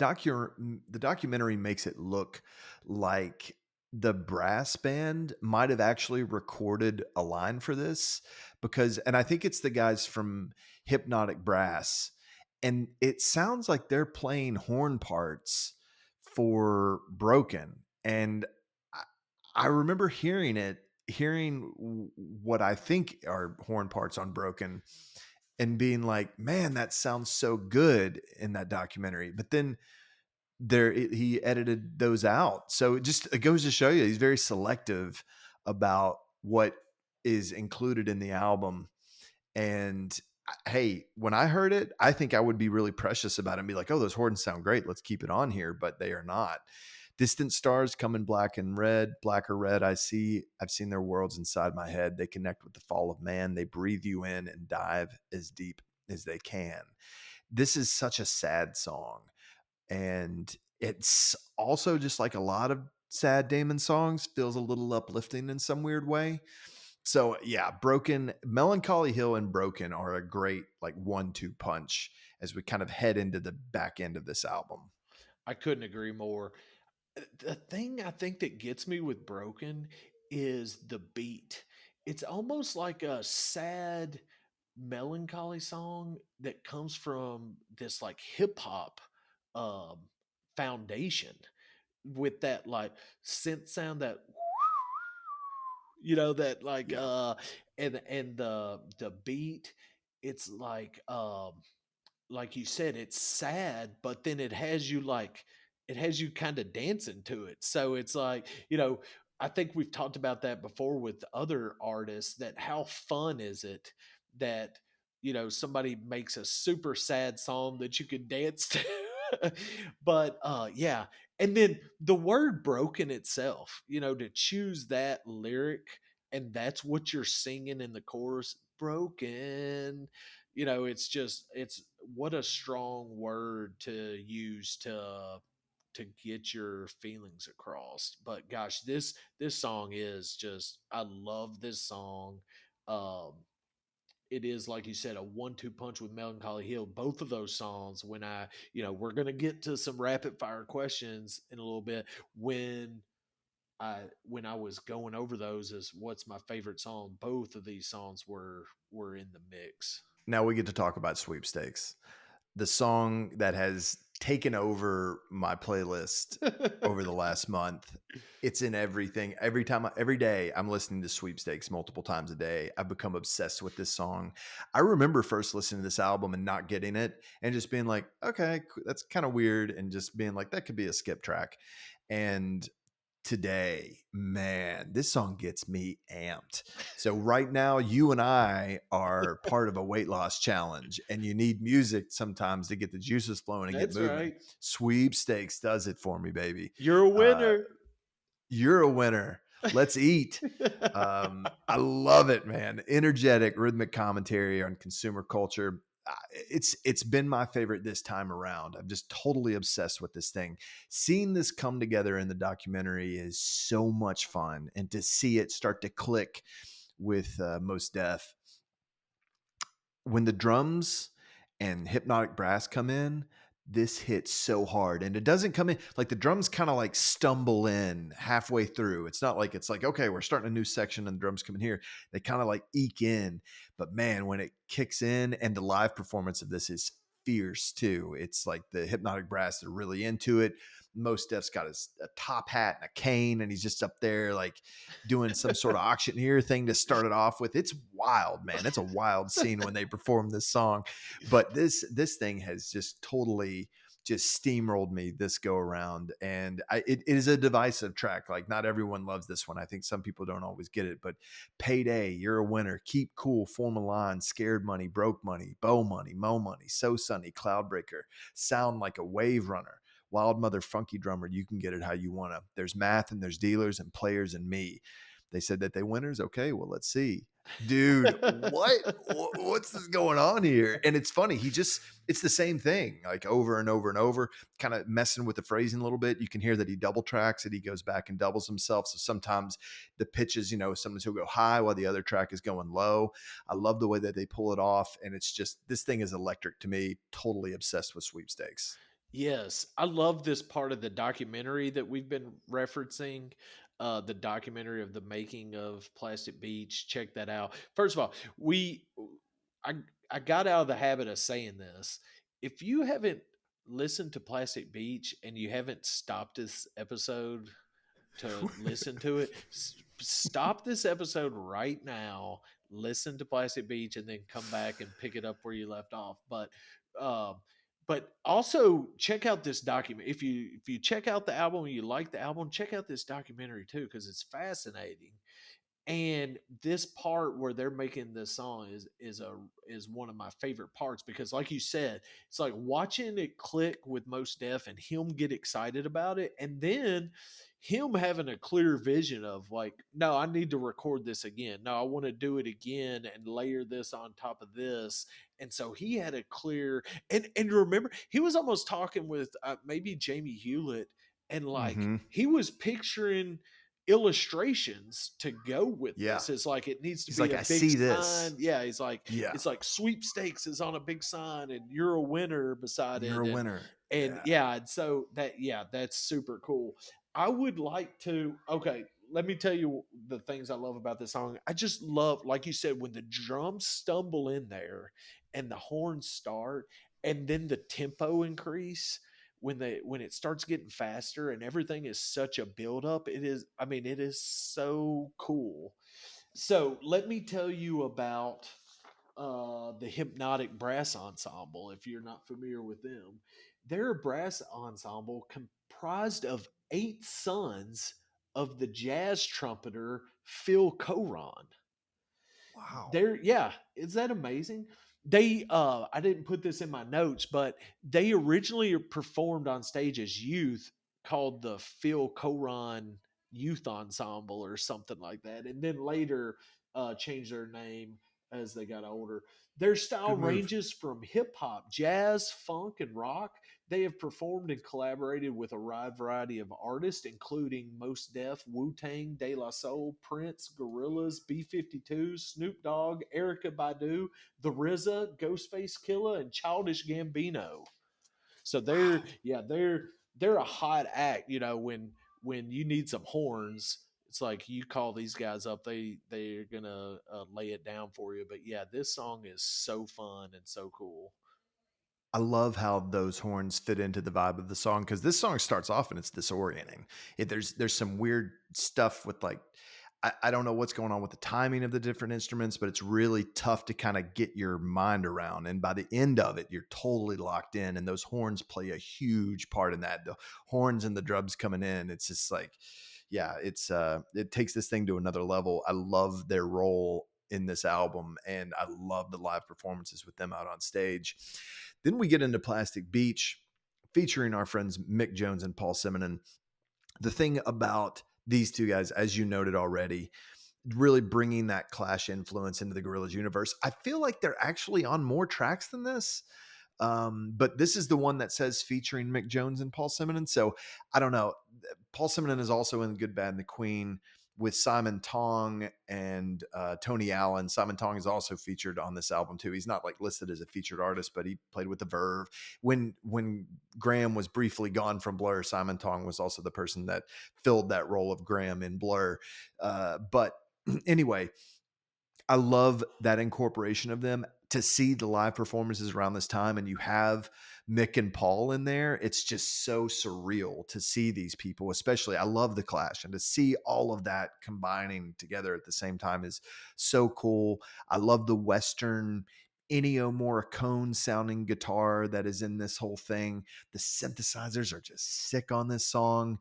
documentary makes it look like the brass band might have actually recorded a line for this, because and I think it's the guys from Hypnotic Brass, and it sounds like they're playing horn parts for Broken. And I, I remember hearing what I think are horn parts on Broken, and being like, man, that sounds so good in that documentary. But then he edited those out. So it goes to show you he's very selective about what is included in the album. And hey, when I heard it, I think I would be really precious about it and be like, oh, those horns sound great, let's keep it on here. But they are not. Distant stars come in black and red, black or red. I've seen their worlds inside my head. They connect with the fall of man. They breathe you in and dive as deep as they can. This is such a sad song. And it's also, just like a lot of sad Damon songs, feels a little uplifting in some weird way. So yeah, Broken, Melancholy Hill and Broken are a great like 1-2 punch as we kind of head into the back end of this album. I couldn't agree more. The thing I think that gets me with Broken is the beat. It's almost like a sad, melancholy song that comes from this like hip hop um, foundation with that like synth sound, that that like Yeah. and the beat. It's like you said, it's sad, but then it has you kind of dancing to it. So it's like, I think we've talked about that before with other artists, that how fun is it that, somebody makes a super sad song that you could dance to. But yeah. And then the word broken itself, to choose that lyric and that's what you're singing in the chorus, broken. It's what a strong word to use to get your feelings across. But gosh, this song is just, I love this song. um it is, like you said, a 1-2 punch with Melancholy Hill. Both of those songs, when we're gonna get to some rapid fire questions in a little bit. When I was going over those as what's my favorite song, both of these songs were in the mix. Now we get to talk about Sweepstakes, the song that has taken over my playlist over the last month. It's in everything. Every day, I'm listening to Sweepstakes multiple times a day. I've become obsessed with this song. I remember first listening to this album and not getting it and just being like, okay, that's kind of weird. And just being like, that could be a skip track. And today, man, this song gets me amped. So right now, you and I are part of a weight loss challenge, and you need music sometimes to get the juices flowing and get That's moving. right. Sweepstakes does it for me, baby. You're a Uh, winner. you're a winner. Let's eat. I love it, man. Energetic, rhythmic commentary on consumer culture. It's been my favorite this time around. I'm just totally obsessed with this thing. Seeing this come together in the documentary is so much fun, and to see it start to click with Mos Def, when the drums and Hypnotic Brass come in, this hits so hard. And it doesn't come in like the drums kind of like stumble in halfway through. It's not like it's like, okay, we're starting a new section and the drums come in here. They kind of like eke in. But man, when it kicks in, and the live performance of this is fierce too. It's like the Hypnotic Brass are really into it. Mos Def's got a top hat and a cane, and he's just up there like doing some sort of auctioneer thing to start it off with. It's wild, man. It's a wild scene when they perform this song. But this thing has just totally just steamrolled me this go around. And it is a divisive track. Like, not everyone loves this one. I think some people don't always get it, but Payday, You're a Winner, Keep Cool, Form a Line, Scared Money, Broke Money, Bow Money, Mo Money, So Sunny, Cloudbreaker, Sound Like a Wave Runner, Wild Mother Funky Drummer, You Can Get It How You Wanna. There's Math and there's Dealers and Players and Me. They said that they winners. Okay, well, let's see. Dude, what? What's this going on here? And it's funny. It's the same thing, like over and over and over, kind of messing with the phrasing a little bit. You can hear that he double tracks it. He goes back and doubles himself. So sometimes the pitches, sometimes he'll go high while the other track is going low. I love the way that they pull it off. And it's just, this thing is electric to me. Totally obsessed with Sweepstakes. Yes, I love this part of the documentary that we've been referencing. The documentary of the making of Plastic Beach. Check that out. First of all, I I got out of the habit of saying this. If you haven't listened to Plastic Beach and you haven't stopped this episode to listen to it, stop this episode right now, listen to Plastic Beach, and then come back and pick it up where you left off. Um, but also check out this document. If you check out the album and you like the album, check out this documentary too because it's fascinating. And this part where they're making this song is one of my favorite parts because, like you said, it's like watching it click with Most Def and him get excited about it, and then him having a clear vision of like, no, I need to record this again. No, I want to do it again and layer this on top of this. And so he had a clear and remember he was almost talking with maybe Jamie Hewlett, and like Mm-hmm. he was picturing illustrations to go with Yeah. this. It's like it needs to He's be like, a I big see sign. this. Yeah, he's like Yeah. it's like sweepstakes is on a big sign and you're a winner beside You're it. a and winner. and Yeah. yeah, and so that's super cool. I would like to okay, let me tell you the things I love about this song. I just love, like you said, when the drums stumble in there and the horns start and then the tempo increase when it starts getting faster and everything is such a buildup. It is, I mean, it is so cool. So let me tell you about the Hypnotic Brass Ensemble. If you're not familiar with them, they're a brass ensemble comprised of 8 sons of the jazz trumpeter Phil Coron. Wow. They're yeah, is that amazing? They I didn't put this in my notes, but they originally performed on stage as youth called the Phil Coron Youth Ensemble or something like that. And then later changed their name as they got older. Their style Good move. ranges from hip hop, jazz, funk, and rock. They have performed and collaborated with a wide variety of artists, including Most Def, Wu Tang, De La Soul, Prince, Gorillaz, B 52s, Snoop Dogg, Erica Badu, The RZA, Ghostface Killer, and Childish Gambino. So Wow. they're a hot act. When you need some horns, it's like you call these guys up. They're gonna lay it down for you. But yeah, this song is so fun and so cool. I love how those horns fit into the vibe of the song because this song starts off and it's disorienting. There's some weird stuff with like I don't know what's going on with the timing of the different instruments, but it's really tough to kind of get your mind around. And by the end of it, you're totally locked in, and those horns play a huge part in that. The horns and the drums coming in, it's just like, yeah, it takes this thing to another level. I love their role in this album, and I love the live performances with them out on stage. Then we get into Plastic Beach, featuring our friends Mick Jones and Paul Simonon. The thing about these two guys, as you noted already, really bringing that Clash influence into the Gorillaz universe. I feel like they're actually on more tracks than this. But this is the one that says featuring Mick Jones and Paul Simonon. So I don't know. Paul Simonon is also in Good, Bad, and the Queen with Simon Tong and Tony Allen. Simon Tong is also featured on this album too. He's not like listed as a featured artist, but he played with the Verve. When Graham was briefly gone from Blur, Simon Tong was also the person that filled that role of Graham in Blur. But anyway, I love that incorporation of them to see the live performances around this time. And you have Mick and Paul in there. It's just so surreal to see these people, especially I love the Clash, and to see all of that combining together at the same time is so cool. I love the Western Ennio Morricone sounding guitar that is in this whole thing. The synthesizers are just sick on this song.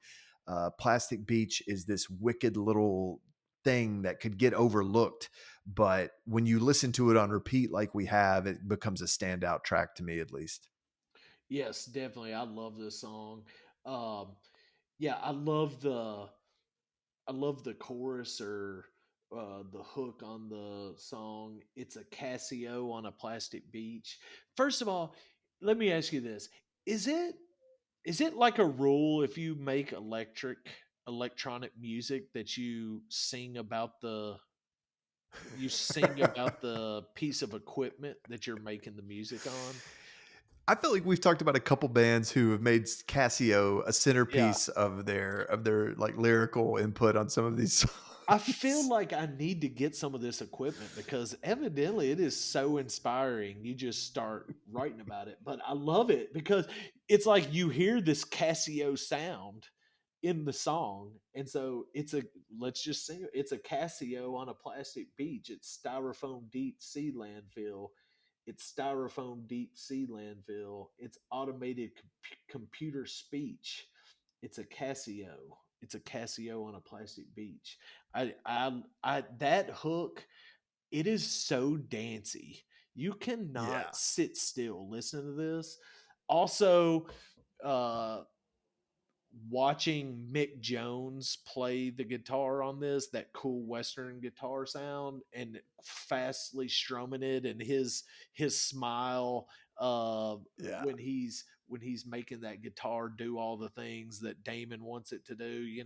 Plastic Beach is this wicked little thing that could get overlooked, but when you listen to it on repeat like we have, it becomes a standout track to me at least. Yes, definitely. I love this song. Um, yeah, I love the chorus or the hook on the song. It's a Casio on a plastic beach. First of all, let me ask you this: is it like a rule if you make electronic music that you sing about the piece of equipment that you're making the music on? I feel like we've talked about a couple bands who have made Casio a Yeah. centerpiece of their like lyrical input on some of these I feel songs. like I need to get some of this equipment because evidently it is so inspiring. You just start writing about it. But I love it because it's like you hear this Casio sound in the song. And so let's just sing it. It's a Casio on a plastic beach. It's styrofoam deep sea landfill. It's styrofoam deep sea landfill. It's automated computer speech. It's a Casio. It's a Casio on a plastic beach. That hook, it is so dancey. You cannot Yeah. sit still. Listen to this. Also, uh, watching Mick Jones play the guitar on this, that cool Western guitar sound, and fastly strumming it, and his smile Yeah. when he's making that guitar do all the things that Damon wants it to do.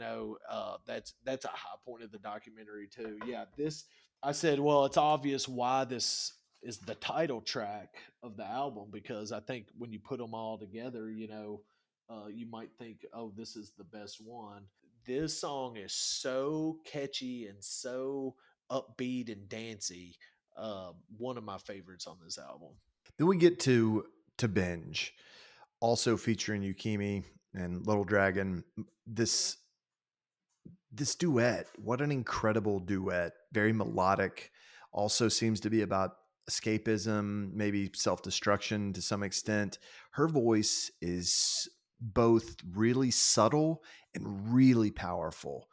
That's a high point of the documentary too. Yeah, this I said, well, it's obvious why this is the title track of the album because I think when you put them all together, you might think, oh, this is the best one. This song is so catchy and so upbeat and dancey. One of my favorites on this album. Then we get to Binge, also featuring Yukimi and Little Dragon. This duet, what an incredible duet. Very melodic. Also seems to be about escapism, maybe self-destruction to some extent. Her voice is both really subtle and really powerful.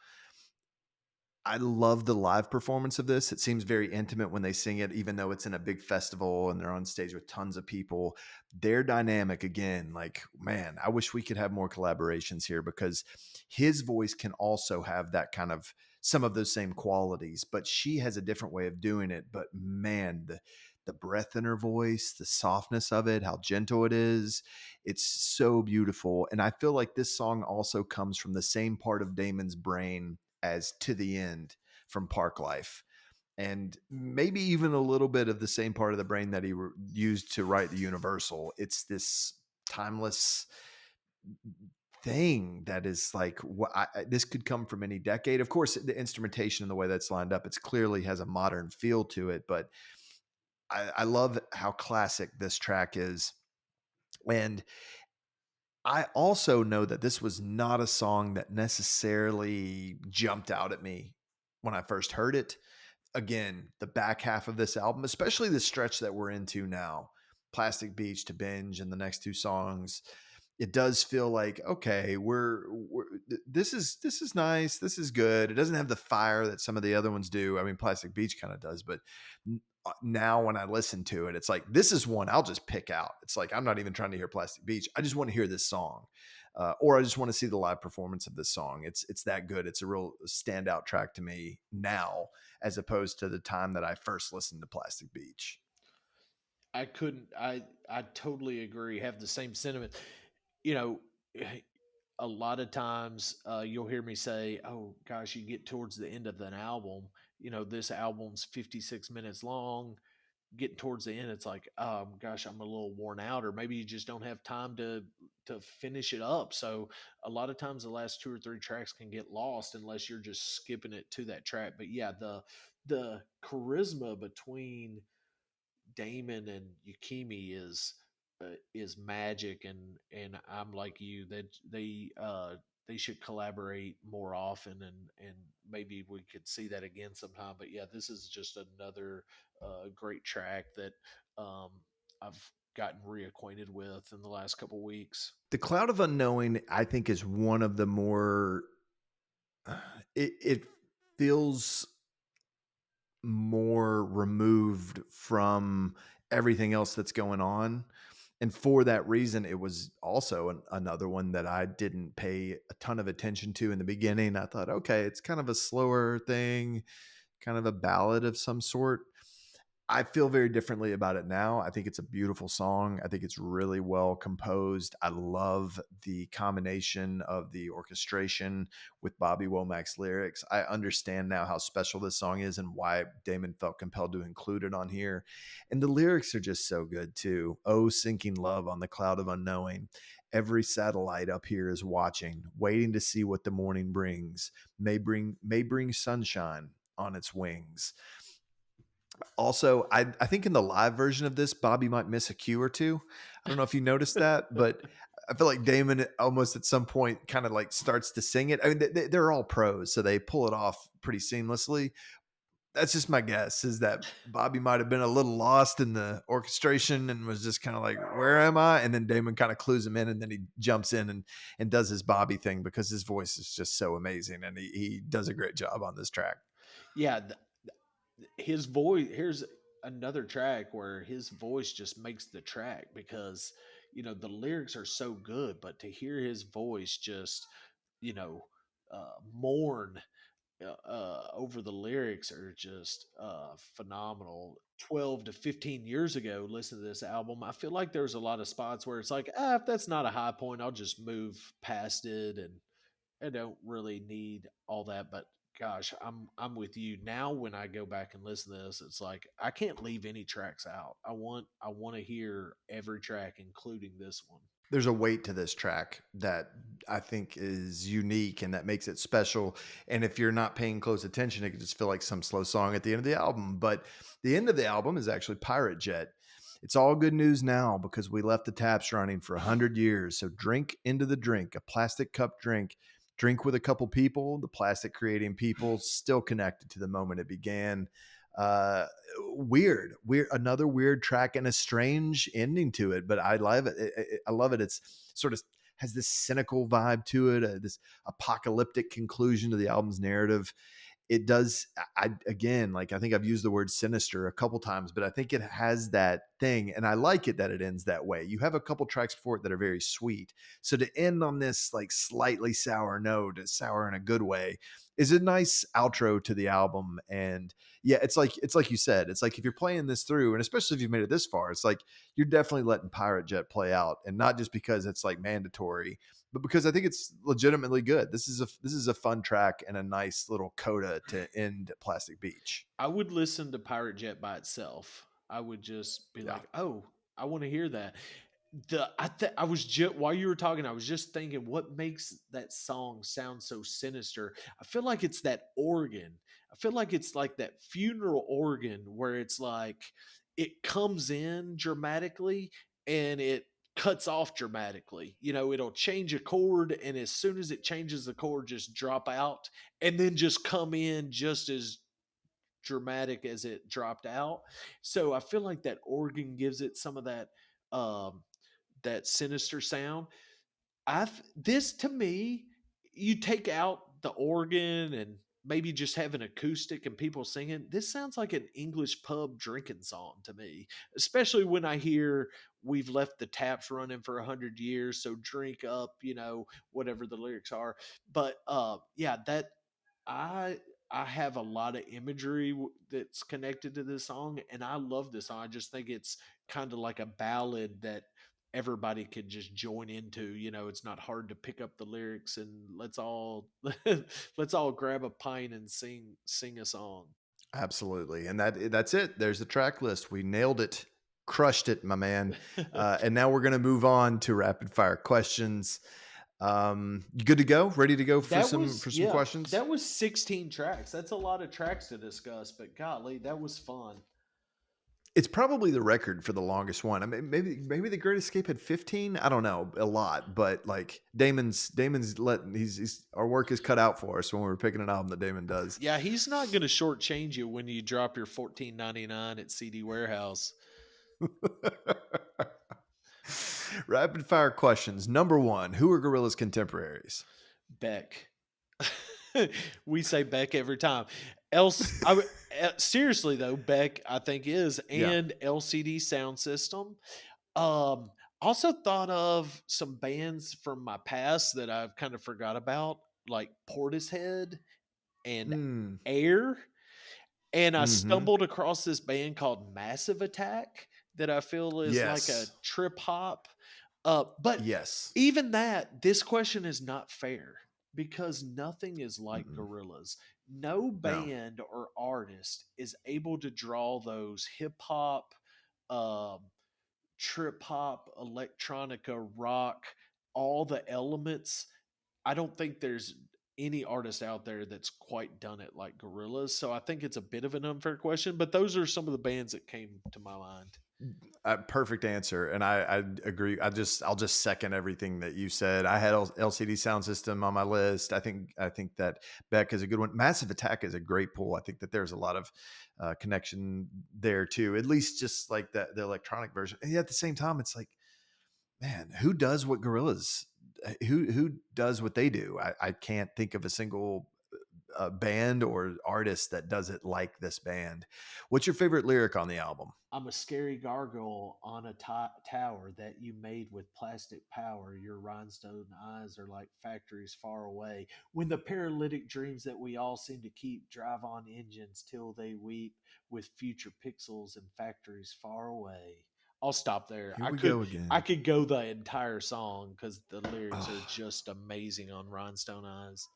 I love the live performance of this. It seems very intimate when they sing it, even though it's in a big festival and they're on stage with tons of people. Their dynamic, again, like, man, I wish we could have more collaborations here because his voice can also have that kind of some of those same qualities, but she has a different way of doing it. But man, the breath in her voice, the softness of it, how gentle it is, it's so beautiful. And I feel like this song also comes from the same part of Damon's brain as To the End from Park Life. And maybe even a little bit of the same part of the brain that he used to write the Universal. It's this timeless thing that is like this could come from any decade. Of course, the instrumentation and the way that's lined up, it's clearly has a modern feel to it. But I love how classic this track is. And I also know that this was not a song that necessarily jumped out at me when I first heard it. Again, the back half of this album, especially the stretch that we're into now, Plastic Beach to Binge and the next two songs, it does feel like okay, this is nice, this is good. It doesn't have the fire that some of the other ones do. I mean, Plastic Beach kind of does, but now when I listen to it, it's like this is one I'll just pick out. It's like I'm not even trying to hear Plastic Beach. I just want to hear this song, or I just want to see the live performance of this song. It's that good. It's a real standout track to me now, as opposed to the time that I first listened to Plastic Beach. I couldn't. I totally agree. Have the same sentiment. You know, a lot of times you'll hear me say, "Oh gosh, you get towards the end of an album. This album's 56 minutes long. Getting towards the end, it's like, gosh, I'm a little worn out, or maybe you just don't have time to finish it up. So a lot of times, the last two or three tracks can get lost unless you're just skipping it to that track. But yeah, the charisma between Damon and Yukimi is magic, and I'm like you that they should collaborate more often, and maybe we could see that again sometime. But yeah, this is just another great track that I've gotten reacquainted with in the last couple weeks. The Cloud of Unknowing, I think, is one of the more it feels more removed from everything else that's going on. And for that reason, it was also another one that I didn't pay a ton of attention to in the beginning. I thought, okay, it's kind of a slower thing, kind of a ballad of some sort. I feel very differently about it now. I think it's a beautiful song. I think it's really well composed. I love the combination of the orchestration with Bobby Womack's lyrics. I understand now how special this song is and why Damon felt compelled to include it on here. And the lyrics are just so good too. Oh, sinking love on the cloud of unknowing. Every satellite up here is watching, waiting to see what the morning brings. May bring sunshine on its wings. Also, I think in the live version of this, Bobby might miss a cue or two. I don't know if you noticed that, but I feel like Damon almost at some point kind of like starts to sing it. I mean, they're all pros, so they pull it off pretty seamlessly. That's just my guess, is that Bobby might have been a little lost in the orchestration and was just kind of like, where am I? And then Damon kind of clues him in, and then he jumps in and does his Bobby thing because his voice is just so amazing, and he does a great job on this track. Yeah, his voice, here's another track where his voice just makes the track, because the lyrics are so good, but to hear his voice just you know mourn over the lyrics are just phenomenal. 12 to 15 years ago, listen to this album, I feel like there's a lot of spots where it's like, if that's not a high point, I'll just move past it, and I don't really need all that. But gosh, I'm with you now. When I go back and listen to this, it's like I can't leave any tracks out. I want to hear every track, including this one. There's a weight to this track that I think is unique and that makes it special. And if you're not paying close attention, it could just feel like some slow song at the end of the album. But the end of the album is actually Pirate Jet. It's all good news now because we left the taps running for 100 years. So drink into the drink, a plastic cup drink. Drink with a couple people, the plastic creating people still connected to the moment it began. Uh, weird, another weird track and a strange ending to it, but I love it. I love it. It's sort of has this cynical vibe to it, this apocalyptic conclusion to the album's narrative. It does. I again, like, I think I've used the word sinister a couple times, but I think it has that thing, and I like it that it ends that way. You have a couple tracks before it that are very sweet, so to end on this like slightly sour note, sour in a good way, is a nice outro to the album. And yeah, it's like you said, it's like if you're playing this through, and especially if you've made it this far, it's like you're definitely letting Pirate Jet play out, and not just because it's like mandatory, but because I think it's legitimately good. This is a fun track and a nice little coda to end Plastic Beach. I would listen to Pirate Jet by itself. I would just be Yeah. like, "Oh, I want to hear that." I was just, while you were talking, I was just thinking, what makes that song sound so sinister? I feel like it's that organ. I feel like it's like that funeral organ where it's like it comes in dramatically and it cuts off dramatically. It'll change a chord, and as soon as it changes the chord, just drop out, and then just come in just as dramatic as it dropped out. So I feel like that organ gives it some of um that sinister sound. This to me, you take out the organ and maybe just have an acoustic and people singing. This sounds like an English pub drinking song to me, especially when I hear we've left the taps running for 100 years. So drink up, whatever the lyrics are. But yeah, that I I have a lot of imagery that's connected to this song, and I love this song. I just think it's kind of like a ballad that everybody could just join into. It's not hard to pick up the lyrics, and let's all let's all grab a pint and sing a song. Absolutely. And that's it. There's the track list. We nailed it. Crushed it, my man. And now we're going to move on to rapid fire questions. You good to go? Ready to go for That some was, yeah, questions? that was 16 tracks. That's a lot of tracks to discuss, but golly, that was fun. It's probably the record for the longest one. I mean, maybe the Great Escape had 15. I don't know, a lot, but like Damon's letting he's our work is cut out for us when we're picking an album that Damon does. Yeah, he's not going to shortchange you when you drop your 14.99 at CD Warehouse. Rapid fire questions. Number one, who are Gorilla's contemporaries? Beck. We say Beck every time. Else, seriously though, Beck I think is Yeah. and LCD Sound System. Um, Also thought of some bands from my past that I've kind of forgot about, like Portishead and Mm. Air. And I Hmm. stumbled across this band called Massive Attack that I feel is like a Yes. trip hop. But Yes. even that, this question is not fair because nothing is like Mm-mm. Gorillaz. No No. band or artist is able to draw those hip hop, um, trip hop, electronica, rock, all the elements. I don't think there's any artist out there that's quite done it like Gorillaz. So I think it's a bit of an unfair question, but those are some of the bands that came to my mind. Perfect answer, and I agree. I'll just second everything that you said. I had LCD Sound System on my list. I think that Beck is a good one. Massive Attack is a great pull. I think that there's a lot of connection there too. At least just like the electronic version. And yet at the same time, it's like, man, who does what Gorillas? Who does what they do? I can't think of a single band or artist that does it like this band. What's your favorite lyric on the album? I'm a scary gargoyle on a tower that you made with plastic power. Your rhinestone eyes are like factories far away. When the paralytic dreams that we all seem to keep drive on engines till they weep with future pixels and factories far away. I'll stop there. Here I we could go I again. could go the entire song because the lyrics are Oh, just amazing on Rhinestone Eyes.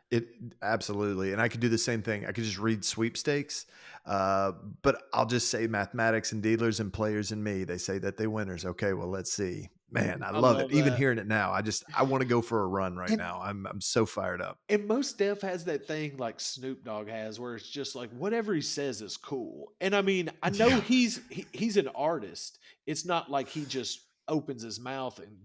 it absolutely, and I could do the same thing. I could just read sweepstakes, but I'll just say mathematics and dealers and players and me. They say that they winners. Okay, well, let's see. Man, I I love it. love Even that. hearing it now, I want to go for a run right And now. I'm so fired up. And Most Def has that thing like Snoop Dogg has, where it's just like whatever he says is cool. And I mean, I know Yeah. he's an artist. It's not like he just opens his mouth and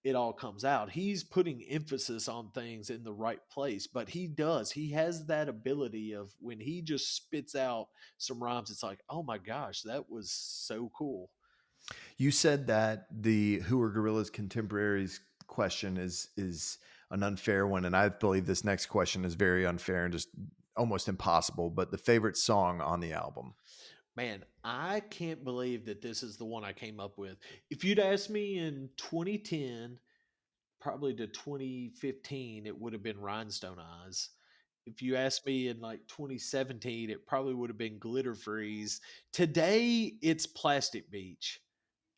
it all comes out. He's putting emphasis on things in the right place, but he does. He has that ability of when he just spits out some rhymes, it's like, oh my gosh, that was so cool. You said that the who are Gorilla's contemporaries question is an unfair one, and I believe this next question is very unfair and just almost impossible. But the favorite song on the album. Man, I can't believe that this is the one I came up with. If you'd asked me in 2010 probably to 2015, it would have been Rhinestone Eyes. If you asked me in like 2017, it probably would have been Glitter Freeze. Today, it's Plastic Beach.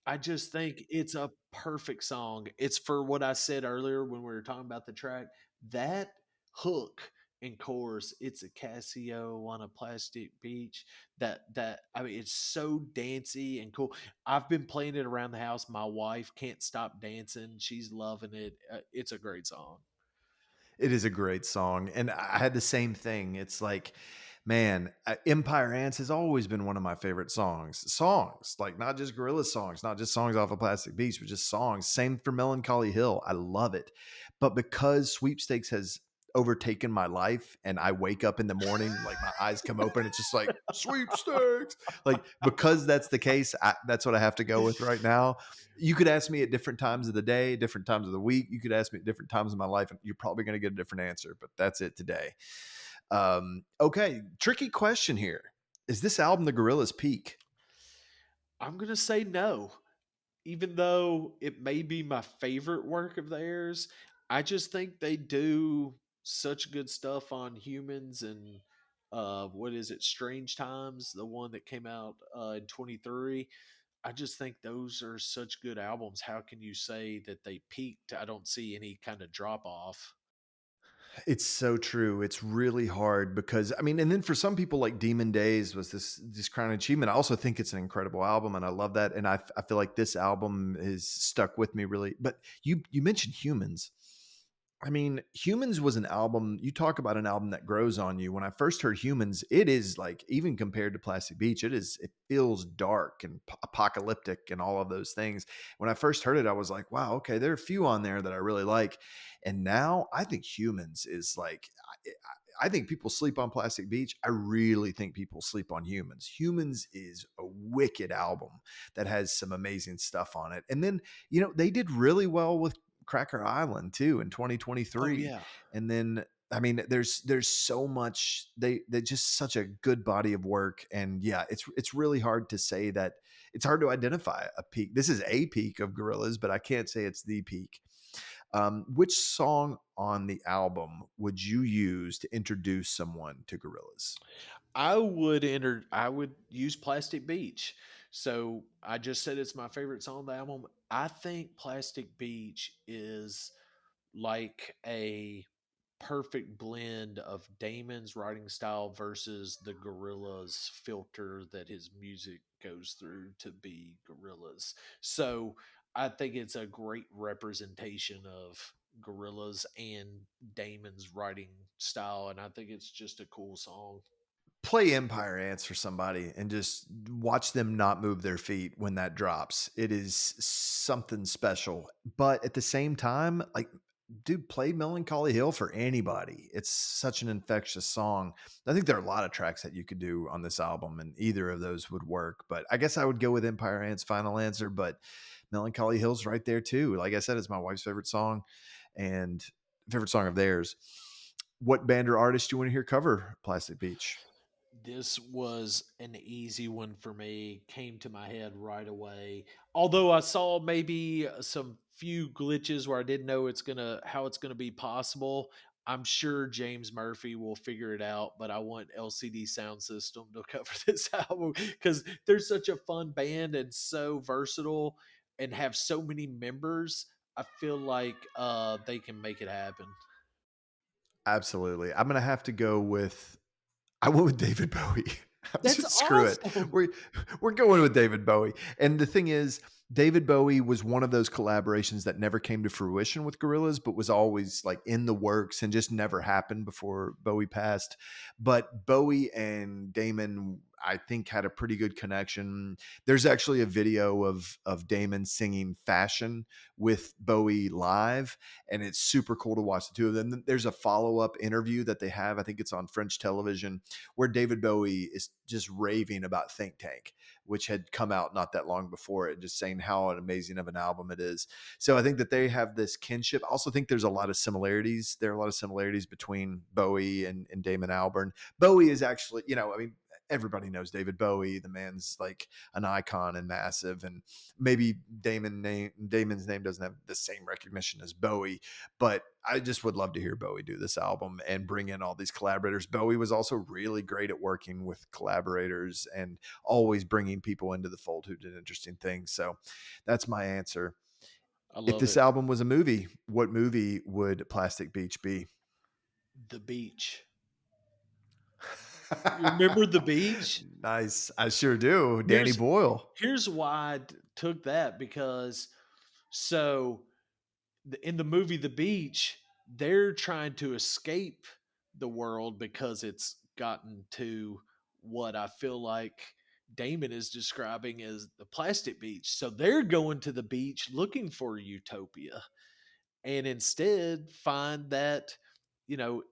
I just think it's a perfect song. It's for what I said earlier when we were talking about the track. That hook and chorus, it's a Casio on a plastic beach. That I mean, it's so dancey and cool. I've been playing it around the house. My wife can't stop dancing. She's loving it. It's a great song. It is a great song, and I had the same thing. It's like, man, Empire Ants has always been one of my favorite songs. Songs, like not just Gorilla songs, not just songs off of Plastic Beach, but just songs. Same for Melancholy Hill. I love it. But because Sweepstakes has overtaken my life and I wake up in the morning, like my eyes come open, it's just like Sweepstakes. Like because that's the case, that's what I have to go with right now. You could ask me at different times of the day, different times of the week. You could ask me at different times of my life, and you're probably going to get a different answer. But that's it today. Okay, tricky question here. Is this album the Gorillaz' peak? I'm gonna say no. Even though it may be my favorite work of theirs, I just think they do such good stuff on humans and what is it, Strange Times, the one that came out in 23. I just think those are such good albums. How can you say that they peaked? I don't see any kind of drop off. It's so true. It's really hard because I mean, and then for some people, like Demon Days was this crown achievement. I also think it's an incredible album, and I love that. And I feel like this album is stuck with me really. But you mentioned humans. I mean, Humans was an album. You talk about an album that grows on you. When I first heard Humans, it is like, even compared to Plastic Beach, it feels dark and apocalyptic and all of those things. When I first heard it, I was like, wow, okay, there are a few on there that I really like. And now I think Humans is like, I think people sleep on Plastic Beach. I really think people sleep on Humans. Humans is a wicked album that has some amazing stuff on it. And then, they did really well with Cracker Island too in Oh 2023. yeah. And then, I mean, there's so much, they just such a good body of work. And yeah, it's really hard to say that. It's hard to identify a peak. This is a peak of Gorillaz, but I can't say it's the peak. Which song on the album would you use to introduce someone to Gorillaz? I would use Plastic Beach. So I just said it's my favorite song on the album. I think Plastic Beach is like a perfect blend of Damon's writing style versus the Gorillaz filter that his music goes through to be Gorillaz. So I think it's a great representation of Gorillaz and Damon's writing style, and I think it's just a cool song. Play Empire Ants for somebody and just watch them not move their feet when that drops. It is something special. But at the same time, like, dude, play Melancholy Hill for anybody. It's such an infectious song. I think there are a lot of tracks that you could do on this album, and either of those would work. But I guess I would go with Empire Ants' final answer. But Melancholy Hill's right there too. Like I said, it's my wife's favorite song and favorite song of theirs. What band or artist do you want to hear cover Plastic Beach? This was an easy one for me. Came to my head right away. Although I saw maybe some few glitches where I didn't know how it's gonna be possible. I'm sure James Murphy will figure it out, but I want LCD Sound System to cover this album because they're such a fun band and so versatile and have so many members. I feel like they can make it happen. Absolutely. I'm gonna have to go with I went with David Bowie. I'm That's just screw it. awesome. We're going with David Bowie. And the thing is, David Bowie was one of those collaborations that never came to fruition with Gorillaz, but was always like in the works and just never happened before Bowie passed. But Bowie and Damon, I think, had a pretty good connection. There's actually a video of Damon singing Fashion with Bowie live, and it's super cool to watch the two of them. There's a follow-up interview that they have. I think it's on French television, where David Bowie is just raving about Think Tank, which had come out not that long before it, just saying how an amazing of an album it is. So I think that they have this kinship. I also think there's a lot of similarities. There are a lot of similarities between Bowie and Damon Albarn. Bowie is actually, I mean, everybody knows David Bowie. The man's like an icon and massive. And maybe Damon's name doesn't have the same recognition as Bowie, but I just would love to hear Bowie do this album and bring in all these collaborators. Bowie was also really great at working with collaborators and always bringing people into the fold who did interesting things. So that's my answer. I If love this it. album was a movie, what movie would Plastic Beach be? The beach. You remember The Beach? Nice. I sure do. Danny Here's Boyle. here's why took that because so in the movie The Beach, they're trying to escape the world because it's gotten to what I feel like Damon is describing as the plastic beach. So they're going to the beach looking for utopia and instead find that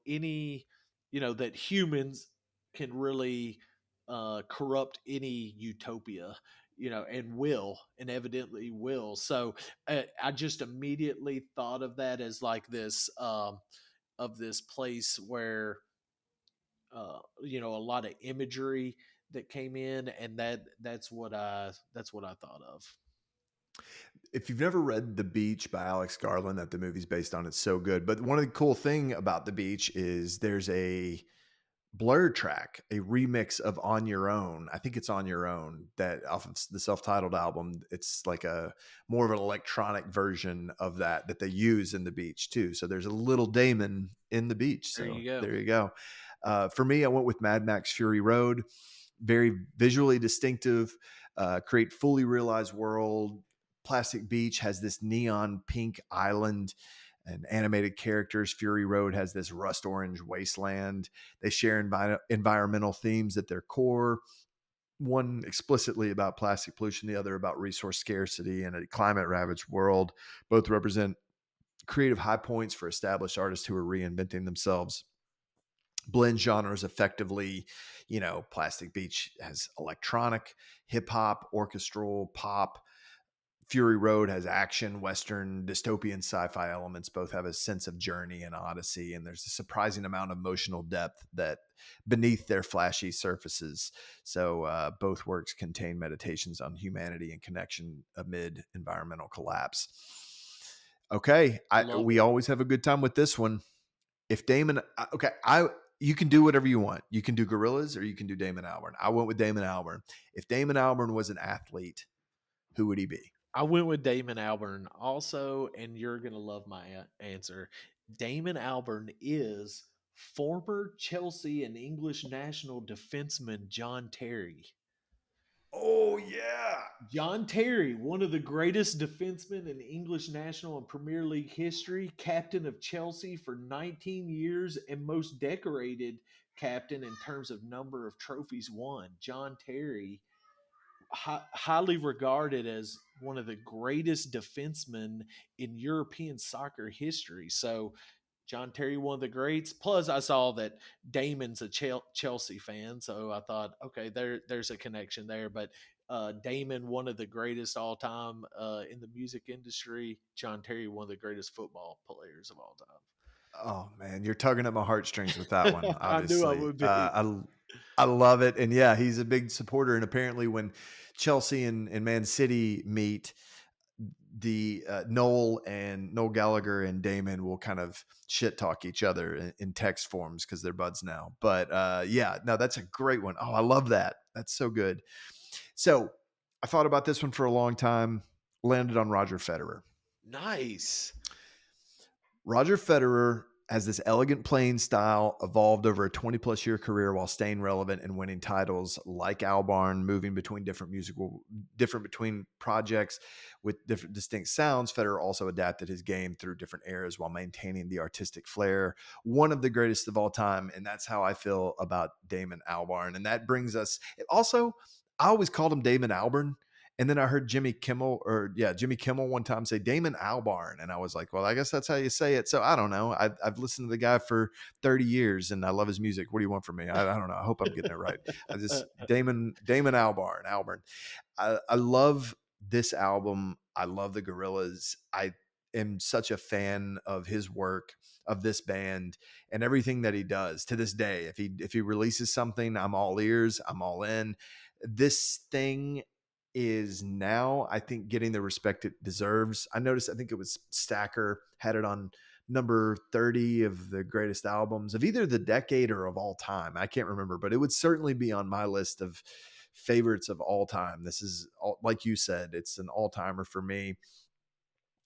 any that humans can really corrupt any utopia, and will, and evidently will. So I just immediately thought of that as like this of this place where a lot of imagery that came in, and that's what I thought of. If you've never read The Beach by Alex Garland that the movie's based on, it's so good. But one of the cool thing about The Beach is there's a Blur track, a remix of On Your Own. I think it's On Your Own, that off of the self-titled album. It's like a more of an electronic version of that they use in The Beach too. So there's a little Damon in The Beach. There So you go. there you go. For me, I went with Mad Max Fury Road. Very visually distinctive, create fully realized world. Plastic Beach has this neon pink island. and animated characters. Fury Road has this rust orange wasteland. They share environmental themes at their core, one explicitly about plastic pollution, the other about resource scarcity in a climate ravaged world. Both represent creative high points for established artists who are reinventing themselves. Blend genres effectively. Plastic Beach has electronic, hip hop, orchestral, pop. Fury Road has action, Western, dystopian, sci-fi elements. Both have a sense of journey and odyssey, and there's a surprising amount of emotional depth that beneath their flashy surfaces. So both works contain meditations on humanity and connection amid environmental collapse. Okay, Love we it. always have a good time with this one. If Damon, okay, you can do whatever you want. You can do Gorillaz or you can do Damon Albarn. I went with Damon Albarn. If Damon Albarn was an athlete, who would he be? I went with Damon Albarn also, and you're gonna love my answer. Damon Albarn is former Chelsea and English national defenseman John Terry. Oh yeah. John Terry, one of the greatest defensemen in English national and Premier League history, captain of Chelsea for 19 years, and most decorated captain in terms of number of trophies won. John Terry, highly regarded as one of the greatest defensemen in European soccer history. So John Terry, one of the greats. Plus, I saw that Damon's a Chelsea fan, so I thought, okay, there's a connection there. But Damon, one of the greatest all time in the music industry. John Terry, one of the greatest football players of all Oh man, you're tugging at my heartstrings with that one. time. I knew I Obviously, would be. I love it, and yeah, he's a big supporter. And apparently, when Chelsea and Man City meet, the Noel Gallagher and Damon will kind of shit talk each other in text forms because they're buds now. But yeah, no, that's a great one. Oh, I love that. That's so good. So I thought about this one for a long time. Landed on Roger Federer. Nice. Roger Federer has this elegant playing style, evolved over a 20 plus year career while staying relevant and winning titles like Albarn, moving between different between projects with different distinct sounds. Federer also adapted his game through different eras while maintaining the artistic flair. One of the greatest of all time. And that's how I feel about Damon Albarn. And that brings us also, I always called him Damon Albarn. And then I heard Jimmy Kimmel one time say Damon Albarn. And I was like, well, I guess that's how you say it. So I don't know. I've listened to the guy for 30 years and I love his music. What do you want from me? I don't know. I hope I'm getting it right. I just, Damon Albarn. I love this album. I love the Gorillaz. I am such a fan of his work, of this band, and everything that he does to this day. If he releases something, I'm all ears. I'm all in. This thing is now, I think, getting the respect it deserves. I noticed, I think it was Stacker had it on number 30 of the greatest albums of either the decade or of all time. I can't remember, but it would certainly be on my list of favorites of all time. This is, like you said, it's an all timer for me.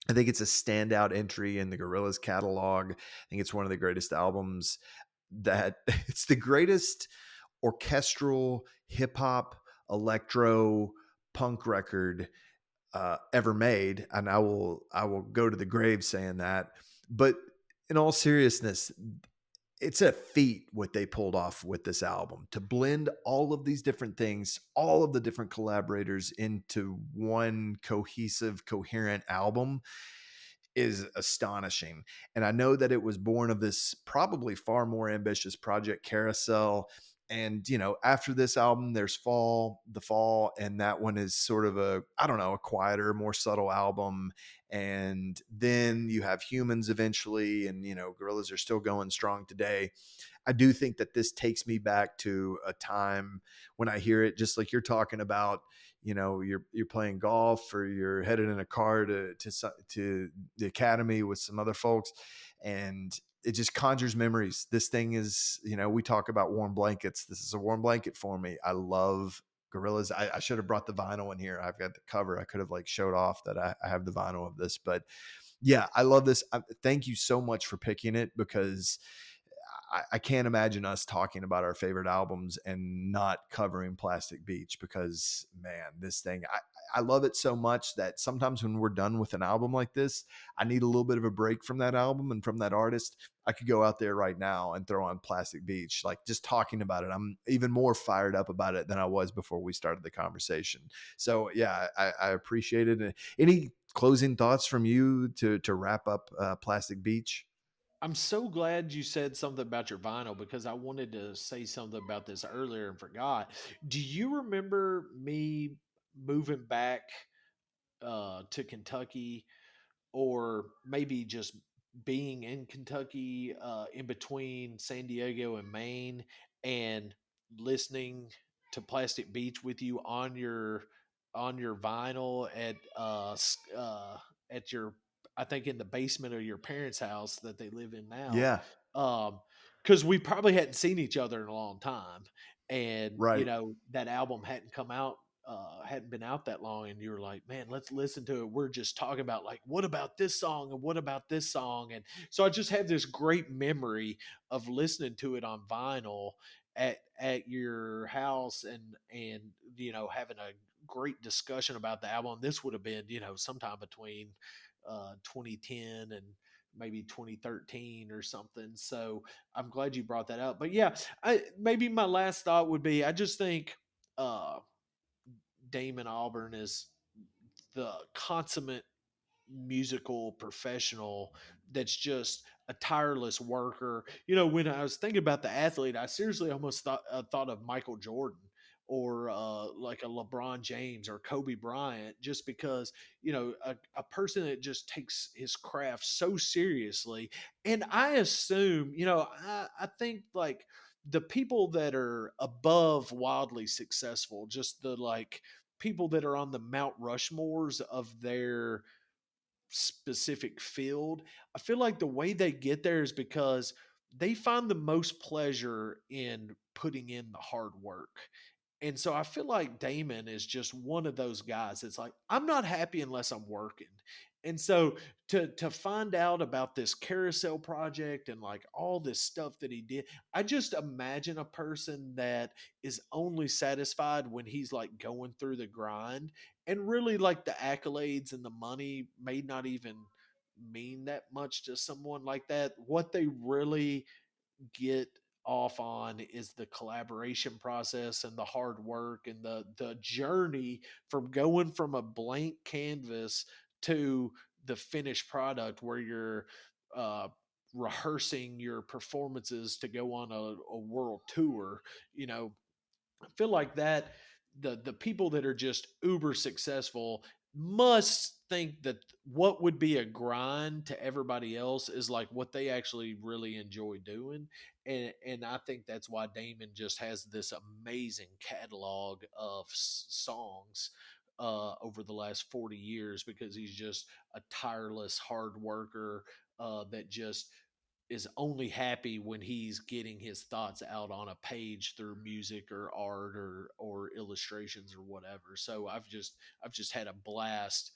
I think it's a standout entry in the Gorillaz catalog. I think it's one of the greatest albums that it's the greatest orchestral hip hop, electro, punk record ever made, and I will go to the grave saying that. But in all seriousness, it's a feat what they pulled off with this album to blend all of these different things, all of the different collaborators into one cohesive, coherent album is astonishing. And I know that it was born of this probably far more ambitious project Carousel. And, after this album, there's The Fall, and that one is sort of I don't know, a quieter, more subtle album. And then you have Humans eventually, and, Gorillaz are still going strong today. I do think that this takes me back to a time when I hear it, just like you're talking about, you're playing golf or you're headed in a car to the academy with some other folks, and it just conjures memories. This thing is, we talk about warm blankets. This is a warm blanket for me. I love Gorillaz. I should have brought the vinyl in here. I've got the cover. I could have showed off that I have the vinyl of this, but yeah, I love this. Thank you so much for picking it because I can't imagine us talking about our favorite albums and not covering Plastic Beach because, man, this thing, I love it so much that sometimes when we're done with an album like this, I need a little bit of a break from that album and from that artist. I could go out there right now and throw on Plastic Beach. Like, just talking about it, I'm even more fired up about it than I was before we started the conversation. So yeah, I appreciate it. Any closing thoughts from you to wrap up Plastic Beach? I'm so glad you said something about your vinyl because I wanted to say something about this earlier and forgot. Do you remember me moving back to Kentucky, or maybe just being in Kentucky, in between San Diego and Maine, and listening to Plastic Beach with you on your vinyl at your, I think, in the basement of your parents' house that they live in now. Yeah, Um, because we probably hadn't seen each other in a long time, and right. that album hadn't come out, hadn't been out that long, and you were like, man, let's listen to it. We're just talking about, like, what about this song and what about this song? And so I just have this great memory of listening to it on vinyl at your house, and having a great discussion about the album. This would have been, sometime between 2010 and maybe 2013 or something. So I'm glad you brought that up. But yeah, maybe my last thought would be, I just think uh Damon Albarn is the consummate musical professional that's just a tireless worker. When I was thinking about the athlete, I seriously almost thought of Michael Jordan, or like a LeBron James or Kobe Bryant, just because a person that just takes his craft so seriously. And I assume, I think, like, the people that are above wildly successful, just the, like, people that are on the Mount Rushmores of their specific field, I feel like the way they get there is because they find the most pleasure in putting in the hard work. And so I feel like Damon is just one of those guys. It's like, I'm not happy unless I'm working. And so to find out about this carousel project and, like, all this stuff that he did, I just imagine a person that is only satisfied when he's, like, going through the grind, and really, like, the accolades and the money may not even mean that much to someone like that. What they really get off on is the collaboration process and the hard work and the journey from going from a blank canvas to the finished product, where you're uh, rehearsing your performances to go on a world tour. you know I feel like that the people that are just uber successful must think that what would be a grind to everybody else is like what they actually really enjoy doing. And I think that's why Damon just has this amazing catalog of songs over the last 40 years, because he's just a tireless hard worker that just is only happy when he's getting his thoughts out on a page through music or art or illustrations or whatever. So I've just had a blast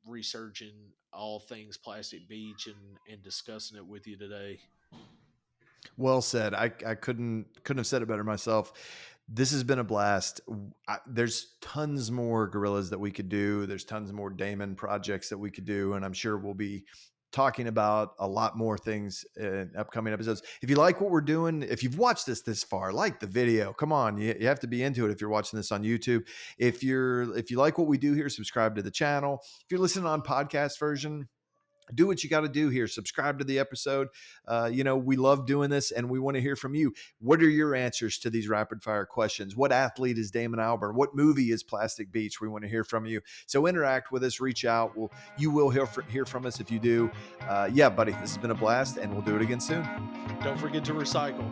researching all things Plastic Beach and discussing it with you today. Well said. I couldn't have said it better myself. This has been a blast. There's tons more Gorillaz that we could do. There's tons more Damon projects that we could do, and I'm sure we'll be talking about a lot more things in upcoming episodes. If you like what we're doing, if you've watched this far, like the video. Come on, you have to be into it if you're watching this on YouTube. If you like what we do here, subscribe to the channel. If you're listening on podcast version, do what you got to do here. Subscribe to the episode. We love doing this, and we want to hear from you. What are your answers to these rapid fire questions? What athlete is Damon Albarn? What movie is Plastic Beach? We want to hear from you. So interact with us, reach out. You will hear from us if you do. Yeah, buddy, this has been a blast, and we'll do it again soon. Don't forget to recycle.